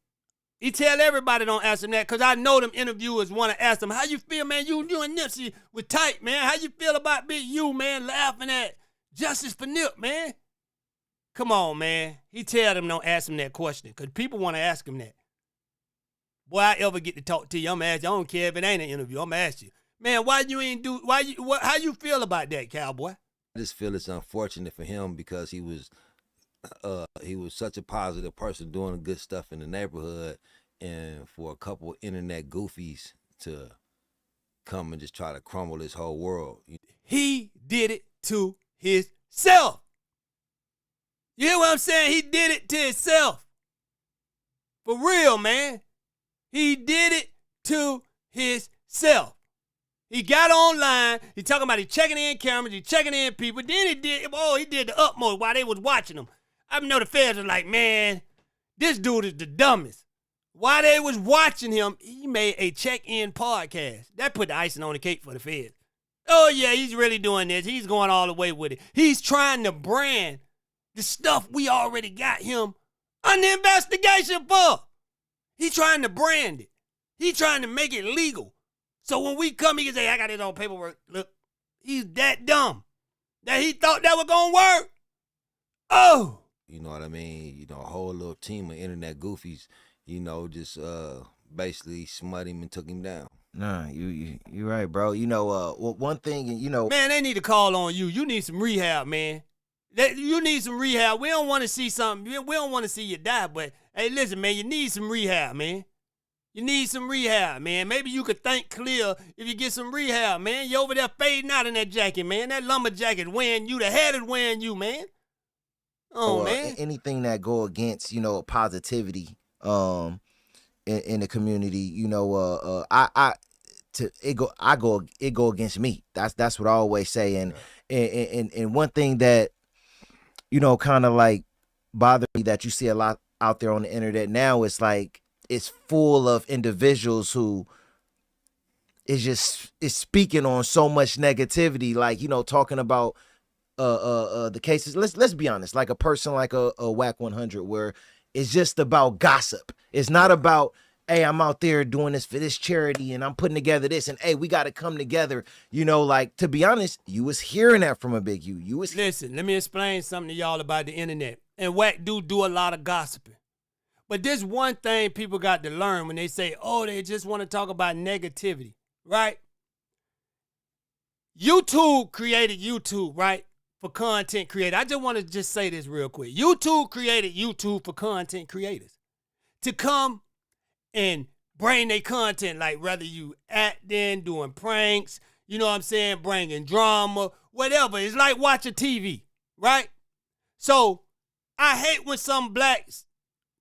He tell everybody don't ask him that because I know them interviewers want to ask him, how you feel, man? You and Nipsey was tight, man. How you feel about Big U, man, laughing at Justice for Nip, man? Come on, man. He tell them don't ask him that question because people want to ask him that. Boy, I ever get to talk to you, I'm going to ask you. I don't care if it ain't an interview. I'm going to ask you. Man, how you feel about that, Cowboy? I just feel it's unfortunate for him because he was such a positive person doing good stuff in the neighborhood, and for a couple of internet goofies to come and just try to crumble his whole world. He did it to himself. You hear what I'm saying? He did it to himself. For real, man. He did it to himself. He got online. He talking about he checking in cameras. He checking in people. Then he did the utmost while they was watching him. I know the feds was like, man, this dude is the dumbest. While they was watching him, he made a check-in podcast. That put the icing on the cake for the feds. Oh, yeah, he's really doing this. He's going all the way with it. He's trying to brand the stuff we already got him under investigation for. He's trying to brand it. He's trying to make it legal. So when we come, he can say, I got it on paperwork. Look, he's that dumb that he thought that was going to work. Oh. You know what I mean? You know, a whole little team of internet goofies, you know, just basically smut him and took him down. Nah, you're right, bro. You know, one thing, you know. Man, they need to call on you. You need some rehab, man. You need some rehab. We don't want to see something. We don't want to see you die, but hey, listen, man, you need some rehab, man. You need some rehab, man. Maybe you could think clear if you get some rehab, man. You over there fading out in that jacket, man. That lumber jacket wearing you. The hat is wearing you, man. Oh, man. Anything that go against, you know, positivity in the community, you know, it go against me. That's what I always say. And one thing that, you know, kind of like bother me that you see a lot out there on the internet now, it's like it's full of individuals who is speaking on so much negativity, like, you know, talking about the cases. Let's be honest, like a person like a Whack 100, where it's just about gossip. It's not about, hey, I'm out there doing this for this charity and I'm putting together this, and hey, we got to come together. You know, like, to be honest, you was hearing that from a Big U. Listen, let me explain something to y'all about the internet. And Whack do a lot of gossiping. But this one thing people got to learn when they say, oh, they just want to talk about negativity, right? YouTube created YouTube, right, for content creators. I just want to just say this real quick. YouTube created YouTube for content creators to come and bring their content, like whether you acting, doing pranks, you know what I'm saying, bringing drama, whatever. It's like watching TV, right? So I hate when some blacks,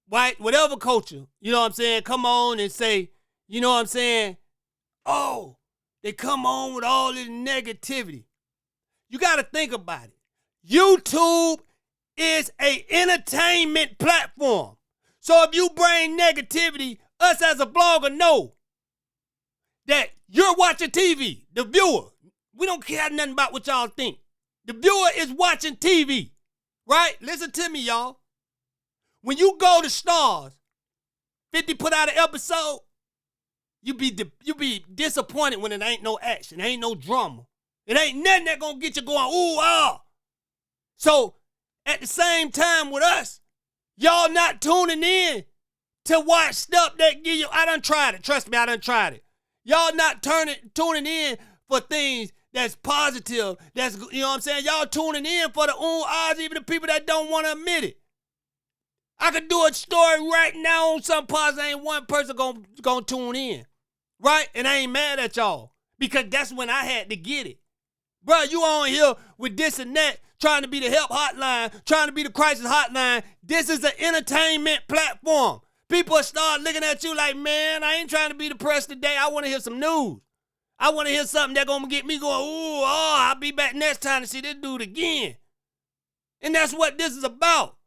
white, whatever culture, you know what I'm saying, come on and say, you know what I'm saying, oh, they come on with all this negativity. You got to think about it. YouTube is an entertainment platform. So if you bring negativity, us as a blogger know that you're watching TV, the viewer. We don't care nothing about what y'all think. The viewer is watching TV, right? Listen to me, y'all. When you go to Stars, 50 put out an episode, you be disappointed when it ain't no action, ain't no drama. It ain't nothing that gonna get you going, ooh, ah. So, at the same time with us, y'all not tuning in to watch stuff that give you, I done tried it. Trust me, I done tried it. Y'all not tuning in for things that's positive, that's, you know what I'm saying? Y'all tuning in for the odds, even the people that don't want to admit it. I could do a story right now on some positive, ain't one person gonna tune in, right? And I ain't mad at y'all, because that's when I had to get it. Bro, you on here with this and that, trying to be the help hotline, trying to be the crisis hotline. This is an entertainment platform. People start looking at you like, man, I ain't trying to be the press today. I want to hear some news. I want to hear something that's going to get me going, ooh, oh, I'll be back next time to see this dude again. And that's what this is about.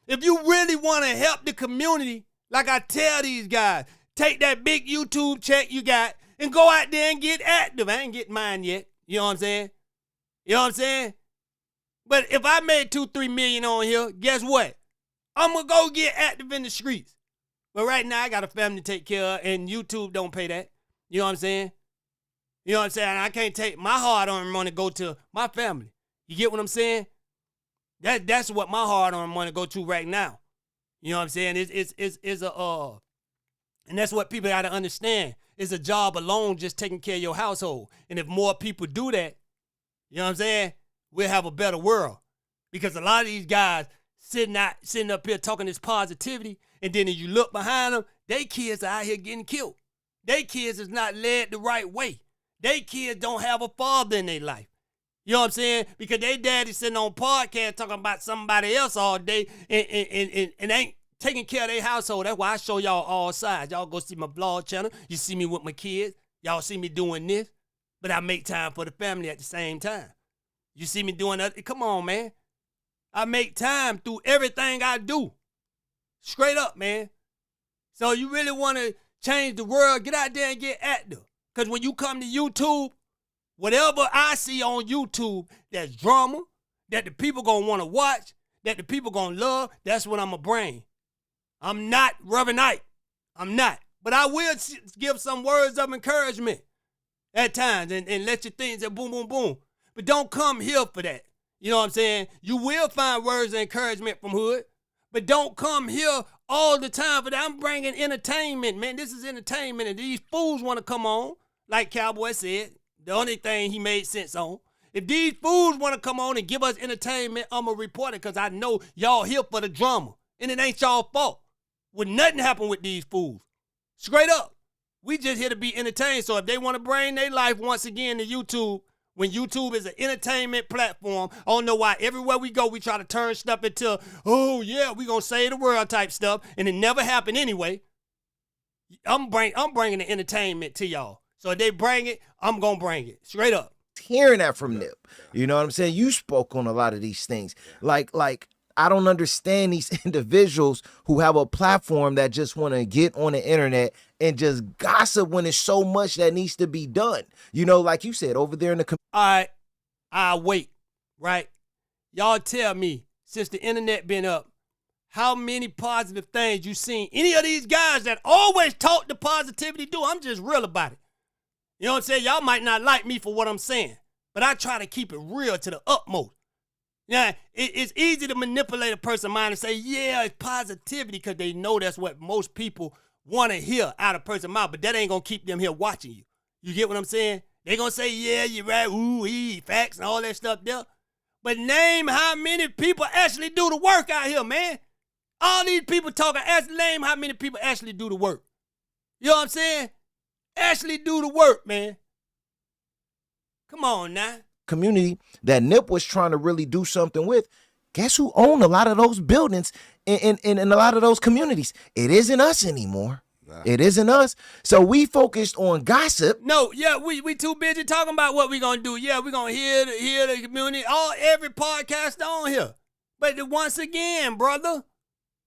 If you really want to help the community, like I tell these guys, take that big YouTube check you got and go out there and get active. I ain't getting mine yet. You know what I'm saying? You know what I'm saying? But if I made 2-3 million on here, guess what? I'm going to go get active in the streets. But right now, I got a family to take care of, and YouTube don't pay that. You know what I'm saying? You know what I'm saying? I can't take my hard-earned money go to my family. You get what I'm saying? That's what my hard-earned money go to right now. You know what I'm saying? And that's what people got to understand. It's a job alone just taking care of your household. And if more people do that, you know what I'm saying, we'll have a better world. Because a lot of these guys sitting up here talking this positivity, and then if you look behind them, they kids are out here getting killed. They kids is not led the right way. They kids don't have a father in their life. You know what I'm saying? Because they daddy sitting on podcast talking about somebody else all day and ain't taking care of their household. That's why I show y'all all sides. Y'all go see my blog channel. You see me with my kids. Y'all see me doing this. but I make time for the family at the same time. You see me doing that? Come on, man. I make time through everything I do. Straight up, man. So you really want to change the world, get out there and get active. Because when you come to YouTube, whatever I see on YouTube that's drama, that the people going to want to watch, that the people going to love, that's what I'm going to bring. I'm not Reverend Ike. I'm not. But I will give some words of encouragement at times and let you think that boom, boom, boom. But don't come here for that. You know what I'm saying? You will find words of encouragement from Hood, but don't come here all the time for that. I'm bringing entertainment, man. This is entertainment, and these fools want to come on, like Cowboy said, the only thing he made sense on. If these fools want to come on and give us entertainment, I'm going to report it because I know y'all here for the drama, and it ain't y'all fault. Would nothing happen with these fools. Straight up. We just here to be entertained. So if they want to bring their life once again to YouTube, when YouTube is an entertainment platform, I don't know why everywhere we go, we try to turn stuff into, oh, yeah, we going to save the world type stuff, and it never happened anyway. I'm bringing the entertainment to y'all. So if they bring it, I'm going to bring it. Straight up. Hearing that from Nip, you know what I'm saying? You spoke on a lot of these things. Like I don't understand these individuals who have a platform that just want to get on the internet and just gossip when there's so much that needs to be done. You know, like you said, over there in the all right, I'll wait, right? Y'all tell me, since the internet been up, how many positive things you seen any of these guys that always talk the positivity do? I'm just real about it. You know what I'm saying? Y'all might not like me for what I'm saying, but I try to keep it real to the utmost. Yeah, it's easy to manipulate a person's mind and say, yeah, it's positivity because they know that's what most people want to hear out of a person's mouth, but that ain't going to keep them here watching you. You get what I'm saying? They going to say, yeah, you're right, ooh, facts and all that stuff there. But name how many people actually do the work out here, man. All these people talking, name how many people actually do the work. You know what I'm saying? Actually do the work, man. Come on now. Community that Nip was trying to really do something with. Guess who owned a lot of those buildings in a lot of those communities? It isn't us anymore. Nah. It isn't us. So we focused on gossip. No, yeah, we too busy talking about what we gonna do. Yeah, we gonna hear the community. Every podcast on here. But once again, brother,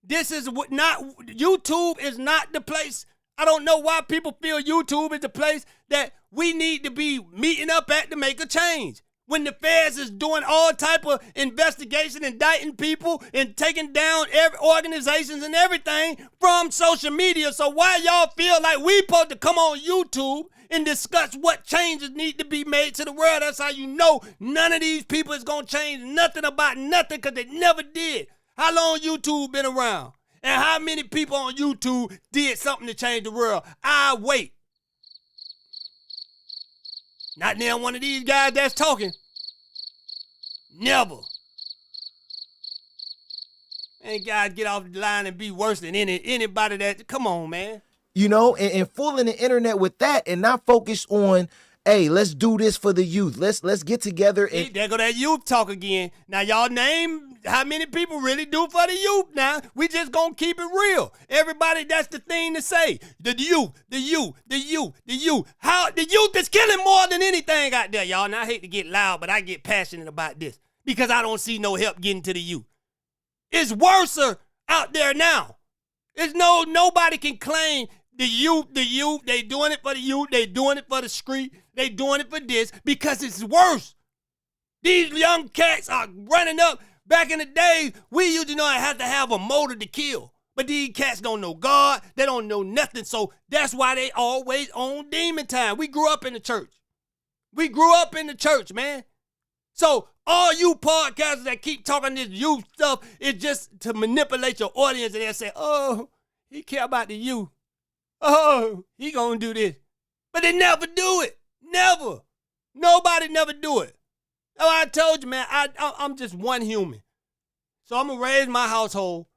this is not YouTube is not the place. I don't know why people feel YouTube is the place that we need to be meeting up at to make a change. When the feds is doing all type of investigation, indicting people and taking down every organizations and everything from social media. So why y'all feel like we supposed to come on YouTube and discuss what changes need to be made to the world? That's how you know none of these people is going to change nothing about nothing because they never did. How long YouTube been around? And how many people on YouTube did something to change the world? I wait. Not now one of these guys that's talking. Never. And guys get off the line and be worse than anybody that, come on, man. You know, and fooling the internet with that and not focus on, hey, let's do this for the youth. Let's get together. And there go that youth talk again. Now, y'all name how many people really do for the youth now. We just gonna keep it real. Everybody, that's the thing to say. The youth. How the youth is killing more than anything out there, y'all. And I hate to get loud, but I get passionate about this because I don't see no help getting to the youth. It's worse out there now. It's nobody can claim the youth, they doing it for the youth, they doing it for the street, they doing it for this because it's worse. These young cats are running up. Back in the day, we used to know I had to have a motive to kill. But these cats don't know God. They don't know nothing. So that's why they always on demon time. We grew up in the church. Man. So all you podcasters that keep talking this youth stuff is just to manipulate your audience and they'll say, oh, he care about the youth. Oh, he gonna do this. But they never do it. Never. Nobody never do it. Oh, I told you, man, I'm just one human. So I'm going to raise my household.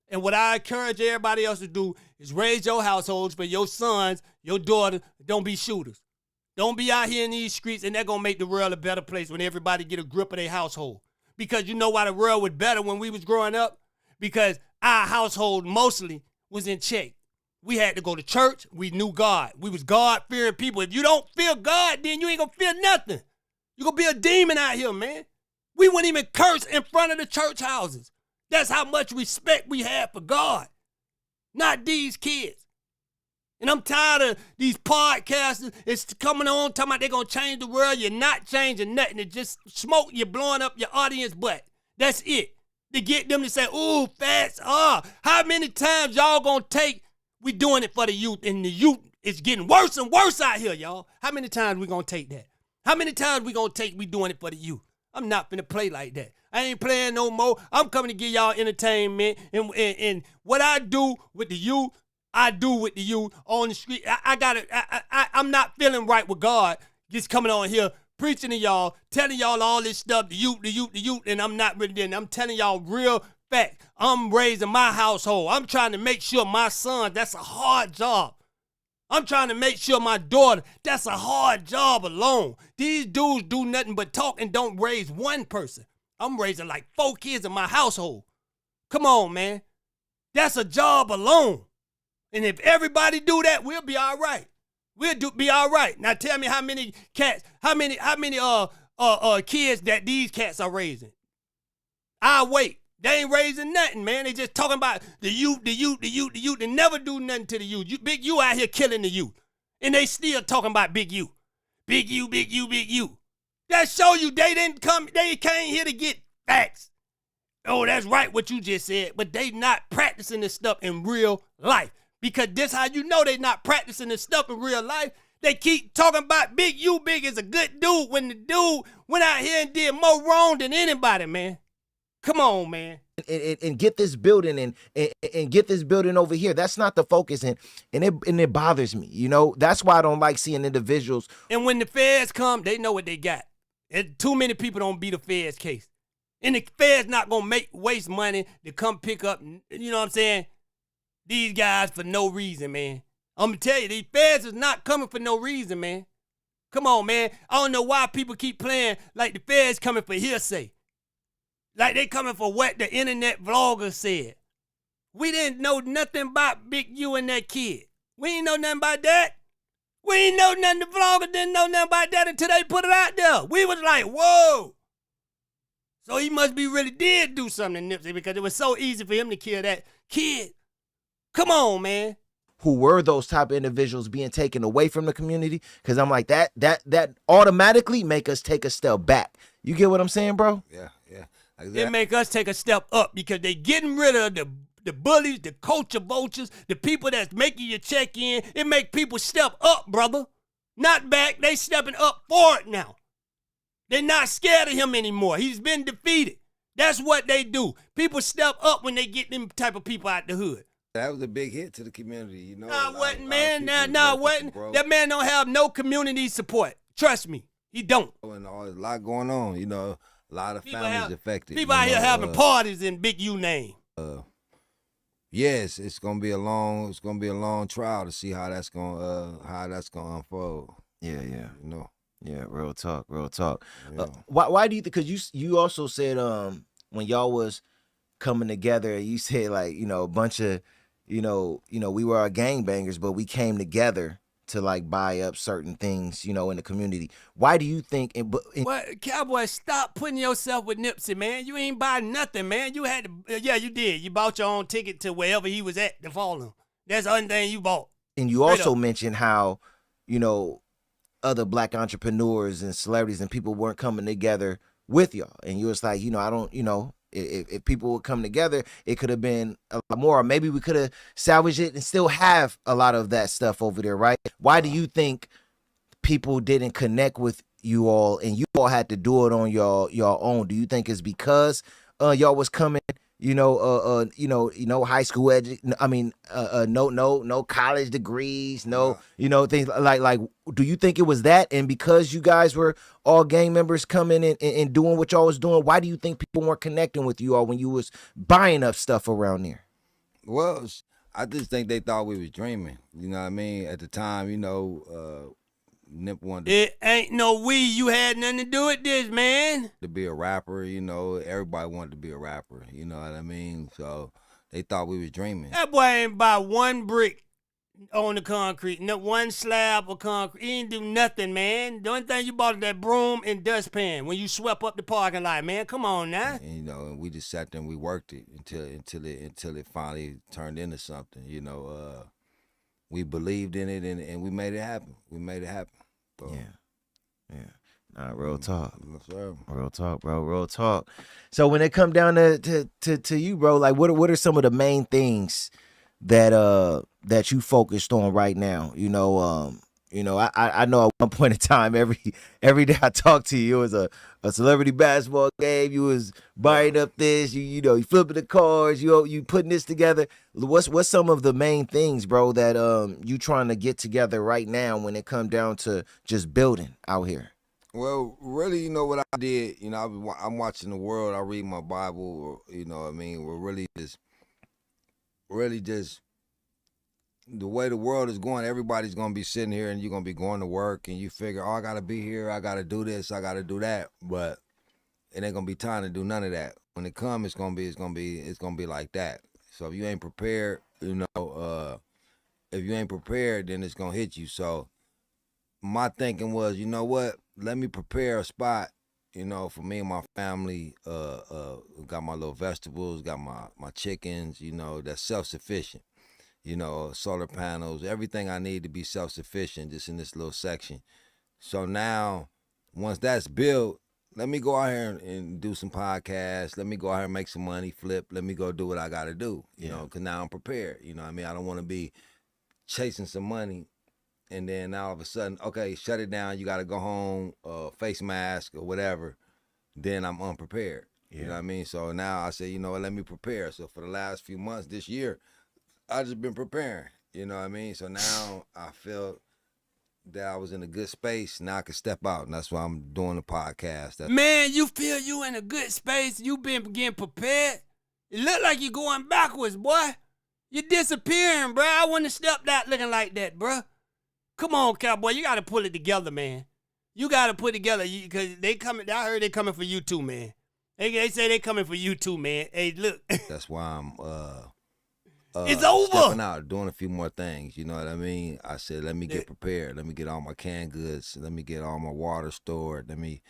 And what I encourage everybody else to do is raise your households for your sons, your daughters. Don't be shooters. Don't be out here in these streets, and they're going to make the world a better place when everybody get a grip of their household. Because you know why the world was better when we was growing up? Because our household mostly was in check. We had to go to church. We knew God. We was God-fearing people. If you don't fear God, then you ain't gonna fear nothing. You gonna be a demon out here, man. We wouldn't even curse in front of the church houses. That's how much respect we have for God, not these kids. And I'm tired of these podcasters. It's coming on talking about they're gonna change the world. You're not changing nothing. It's just smoke. You're blowing up your audience butt. That's it. To get them to say, ooh, fats are. How many times y'all gonna take? We doing it for the youth, and the youth is getting worse and worse out here, y'all. How many times we gonna take that? How many times we gonna take we doing it for the youth? I'm not finna play like that. I ain't playing no more. I'm coming to give y'all entertainment, and what I do with the youth, I do with the youth on the street. I'm not feeling right with God just coming on here preaching to y'all, telling y'all all this stuff, the youth, and I'm not really there. I'm telling y'all real fact. I'm raising my household. I'm trying to make sure my son, that's a hard job. I'm trying to make sure my daughter, that's a hard job alone. These dudes do nothing but talk and don't raise one person. I'm raising like 4 kids in my household. Come on, man. That's a job alone. And if everybody do that, we'll be all right. Be all right. Now tell me how many cats, how many kids that these cats are raising. I'll wait. They ain't raising nothing, man. They just talking about the youth. They never do nothing to the youth. Big U out here killing the youth. And they still talking about Big U. Big U. That show you they came here to get facts. Oh, that's right what you just said. But they not practicing this stuff in real life. Because this how you know they not practicing this stuff in real life. They keep talking about Big U. Big is a good dude when the dude went out here and did more wrong than anybody, man. Come on, man. And get this building and get this building over here. That's not the focus, and it bothers me. You know, that's why I don't like seeing individuals. And when the feds come, they know what they got. And too many people don't beat the feds case. And the feds not gonna waste money to come pick up, you know what I'm saying, these guys for no reason, man. I'm gonna tell you, these feds is not coming for no reason, man. Come on, man. I don't know why people keep playing like the feds coming for hearsay. Like they coming for what the internet vlogger said. We didn't know nothing about Big U and that kid. We ain't know nothing about that. We ain't know nothing. The vlogger didn't know nothing about that until they put it out there. We was like, whoa. So he must be really did do something to Nipsey because it was so easy for him to kill that kid. Come on, man. Who were those type of individuals being taken away from the community? Because I'm like, that automatically make us take a step back. You get what I'm saying, bro? Yeah. It make us take a step up because they getting rid of the bullies, the culture vultures, the people that's making you check in. It make people step up, brother. Not back. They stepping up for it now. They're not scared of him anymore. He's been defeated. That's what they do. People step up when they get them type of people out the hood. That was a big hit to the community, you know. Nah, wasn't, man. Nah, wasn't. That man don't have no community support. Trust me, he don't. And there's a lot going on, you know. A lot of families affected. People out here having parties in Big U name. Yes, it's gonna be a long trial to see how that's gonna unfold. Yeah. You know. Yeah, real talk. Yeah. Why do you think? Because you also said when y'all was coming together, you said like, you know, a bunch of, you know, we were gangbangers, but we came together to like buy up certain things, you know, in the community. Why do you think? What, Cowboy, stop putting yourself with Nipsey, man. You ain't buy nothing, man. You had to, yeah, you did. You bought your own ticket to wherever he was at to follow him. That's the only thing you bought. And you also mentioned how, you know, other black entrepreneurs and celebrities and people weren't coming together with y'all. And you was like, you know, I don't, you know, if people would come together, it could have been a lot more. Or maybe we could have salvaged it and still have a lot of that stuff over there, right? Why do you think people didn't connect with you all and you all had to do it on your own? Do you think it's because y'all was coming, you know, high school no college degrees, no, you know, things like, do you think it was that? And because you guys were all gang members coming in and doing what y'all was doing, why do you think people weren't connecting with you all when you was buying up stuff around there? Well, I just think they thought we was dreaming. You know what I mean? At the time, you know, Nip wanted it ain't no we. You had nothing to do with this, man. To be a rapper, you know. Everybody wanted to be a rapper. You know what I mean? So they thought we was dreaming. That boy ain't buy one brick on the concrete. No one slab of concrete. He didn't do nothing, man. The only thing you bought is that broom and dustpan when you swept up the parking lot, man. Come on now. And, you know, and we just sat there and we worked it until it finally turned into something. You know, we believed in it and we made it happen. We made it happen. So, Yeah. Nah, real talk. yes, sir. Real talk, bro. Real talk. So when it come down to you, bro, like what are some of the main things that you focused on right now? You know, I know at one point in time, every day I talked to you, it was a celebrity basketball game. You was buying up this, you know, you flipping the cards, you putting this together. What's some of the main things, bro, that you trying to get together right now when it come down to just building out here? Well, really, you know what I did. You know, I'm watching the world. I read my Bible. You know what I mean? We're really just the way the world is going. Everybody's gonna be sitting here, and you're gonna be going to work, and you figure, oh, I gotta be here. I gotta do this. I gotta do that. But it ain't gonna be time to do none of that. When it comes, it's gonna be like that. So if you ain't prepared, you know, if you ain't prepared, then it's gonna hit you. So my thinking was, you know what? Let me prepare a spot, you know, for me and my family. Got my little vegetables, got my chickens, you know, that's self-sufficient. You know, solar panels, everything I need to be self-sufficient just in this little section. So now, once that's built, let me go out here and do some podcasts. Let me go out here and make some money, flip. Let me go do what I got to do, you know, because now I'm prepared. You know what I mean? I don't want to be chasing some money and then all of a sudden, okay, shut it down. You got to go home, face mask or whatever. Then I'm unprepared. You know what I mean? So now I say, you know what, let me prepare. So for the last few months this year, I just been preparing. You know what I mean? So now I felt that I was in a good space. Now I can step out, and that's why I'm doing the podcast. Man, you feel you in a good space. You been getting prepared. It look like you're going backwards, boy. You're disappearing, bro. I wouldn't have stepped out looking like that, bro. Come on, Cowboy. You got to pull it together, man. You got to put it together because they coming. I heard they coming for you too, man. They say they coming for you too, man. Hey, look. That's why I'm it's over. Stepping out, doing a few more things. You know what I mean? I said, let me get prepared. Let me get all my canned goods. Let me get all my water stored. Let me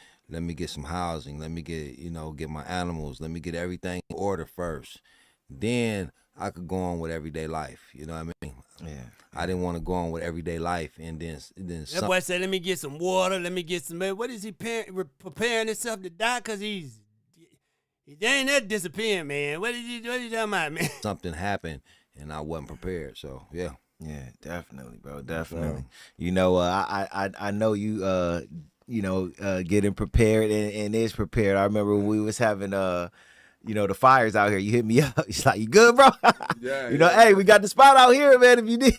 get some housing. Let me get my animals. Let me get everything in order first. Then I could go on with everyday life. You know what I mean? Yeah. I didn't want to go on with everyday life and then that boy said, let me get some water. Let me get some. What is he preparing himself to die? Because he ain't that disappearing, man. What are you talking about, man? Something happened and I wasn't prepared. So yeah. Yeah, definitely, bro. Definitely. You know, I know you getting prepared and is prepared. I remember when we was having the fires out here. You hit me up. It's like, you good, bro? Hey, we got the spot out here, man. If you need,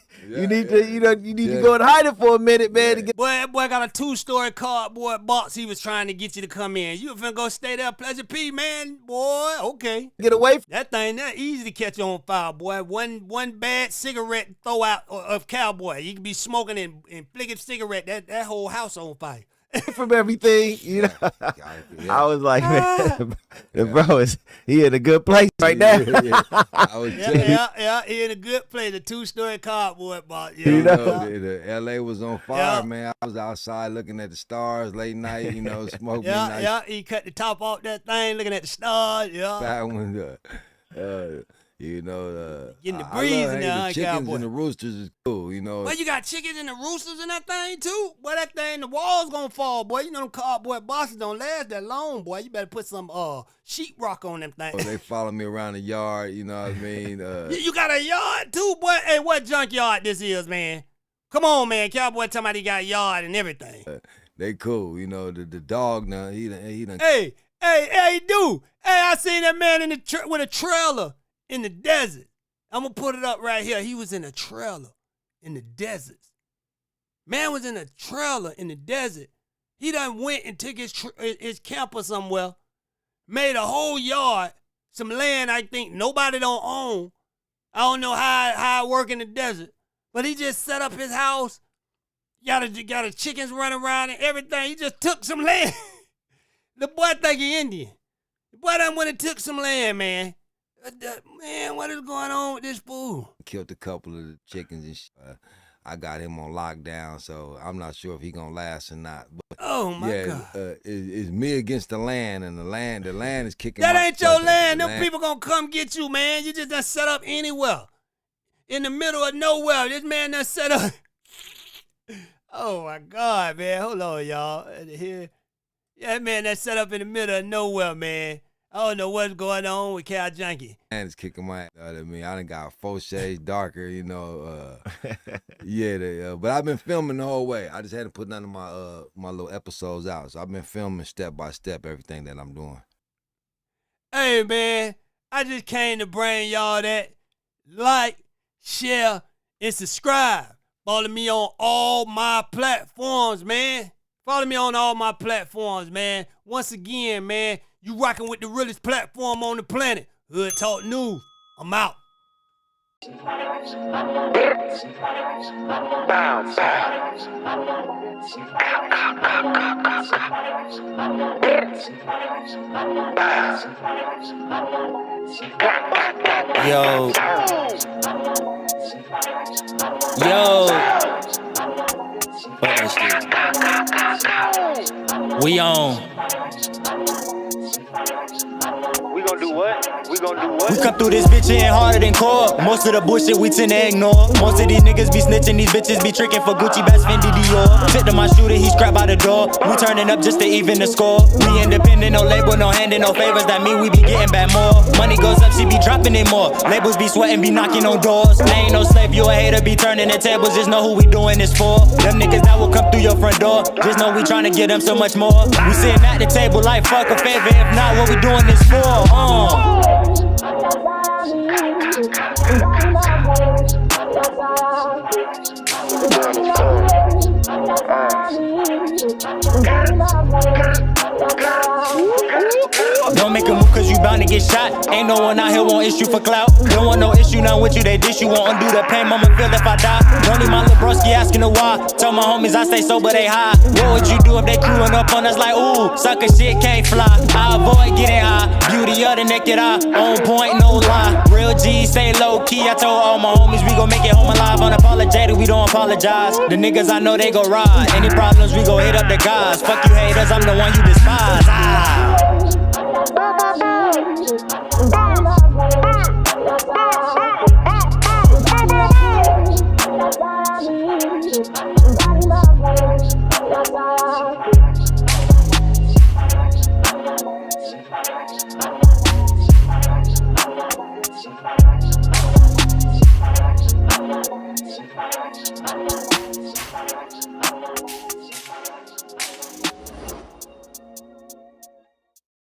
to go and hide it for a minute, man. Boy, that boy got a 2-story cardboard box. He was trying to get you to come in. You finna go stay there, Pleasure P, man. Boy, okay. Get away from that thing. That easy to catch on fire, boy. One bad cigarette throw out of Cowboy. You can be smoking and flicking cigarette. That whole house on fire. From everything, you know. I was like, man, bro, he in a good place right now. I was he in a good place. A 2-story cardboard box. The LA was on fire, man. I was outside looking at the stars late night, smoking. He cut the top off that thing, looking at the stars. Back when getting the breeze in there, the chickens Cowboy. and the roosters is cool, Well, you got chickens and the roosters in that thing too. Boy, that thing, the walls gonna fall, boy. You know them cardboard boxes don't last that long, boy. You better put some sheetrock on them things. They follow me around the yard, you know what I mean? You got a yard too, boy. Hey, what junkyard this is, man? Come on, man. Cowboy talking about he got a yard and everything. They cool, the dog now. He done. Hey, dude. Hey, I seen that man with a trailer in the desert. I'm going to put it up right here. He was in a trailer in the desert. Man was in a trailer in the desert. He done went and took his camper somewhere, made a whole yard, some land I think nobody don't own. I don't know how it work in the desert, but he just set up his house, got the chickens running around and everything. He just took some land. The boy think he Indian. The boy done went and took some land, man. Man, what is going on with this fool? Killed a couple of the chickens and I got him on lockdown, so I'm not sure if he gonna last or not. But Oh my God. It's me against the land, and the land is kicking. That my ain't your butt. land. The Them people gonna come get you, man. You just done set up anywhere. In the middle of nowhere. This man done set up. Oh my God, man. Hold on, y'all. Here. Yeah, that man that set up in the middle of nowhere, man. I don't know what's going on with Cal Junkie. Man is kicking my ass. I mean, I done got 4 shades darker, you know. But I've been filming the whole way. I just hadn't put none of my little episodes out, so I've been filming step by step everything that I'm doing. Hey, man, I just came to bring y'all that. Like, share, and subscribe. Follow me on all my platforms, man. Follow me on all my platforms, man. Once again, man, you rocking with the realest platform on the planet. Hood Talk News. I'm out. Yo. Fuck that shit. We on. We gonna do what? We come through this bitch hitting harder than core. Most of the bullshit we tend to ignore. Most of these niggas be snitching, these bitches be tricking for Gucci, Bass, Fendi, Dior. Fit to my shooter, he scrap out the door. We turning up just to even the score. We independent, no label, no handing, no favors. That mean we be getting back more. Money goes up, she be dropping it more. Labels be sweating, be knocking on doors. I ain't no slave, you a hater, be turning the tables. Just know who we doing this for. Them niggas that will come through your front door. Just know we trying to get them so much more. We sitting at the table like fuck a favor. If not, what we doing this for? Don't make a move cause you bound to get shot. Ain't no one out here want issue for clout. Don't want no issue, not with you, they dish you. Won't undo the pain, mama feel if I die. Don't need my little broski asking the why. Tell my homies I stay sober, they high. What would you do if they crewing up on us like, ooh, sucker shit can't fly. I avoid getting high, beauty of the naked eye. On point, no lie, real G, stay low key. I told all my homies we gon' make it home alive. Unapologetic, we don't apologize. The niggas I know they go ride. Any problems, we go hit up the guys. Fuck you haters, I'm the one you despise.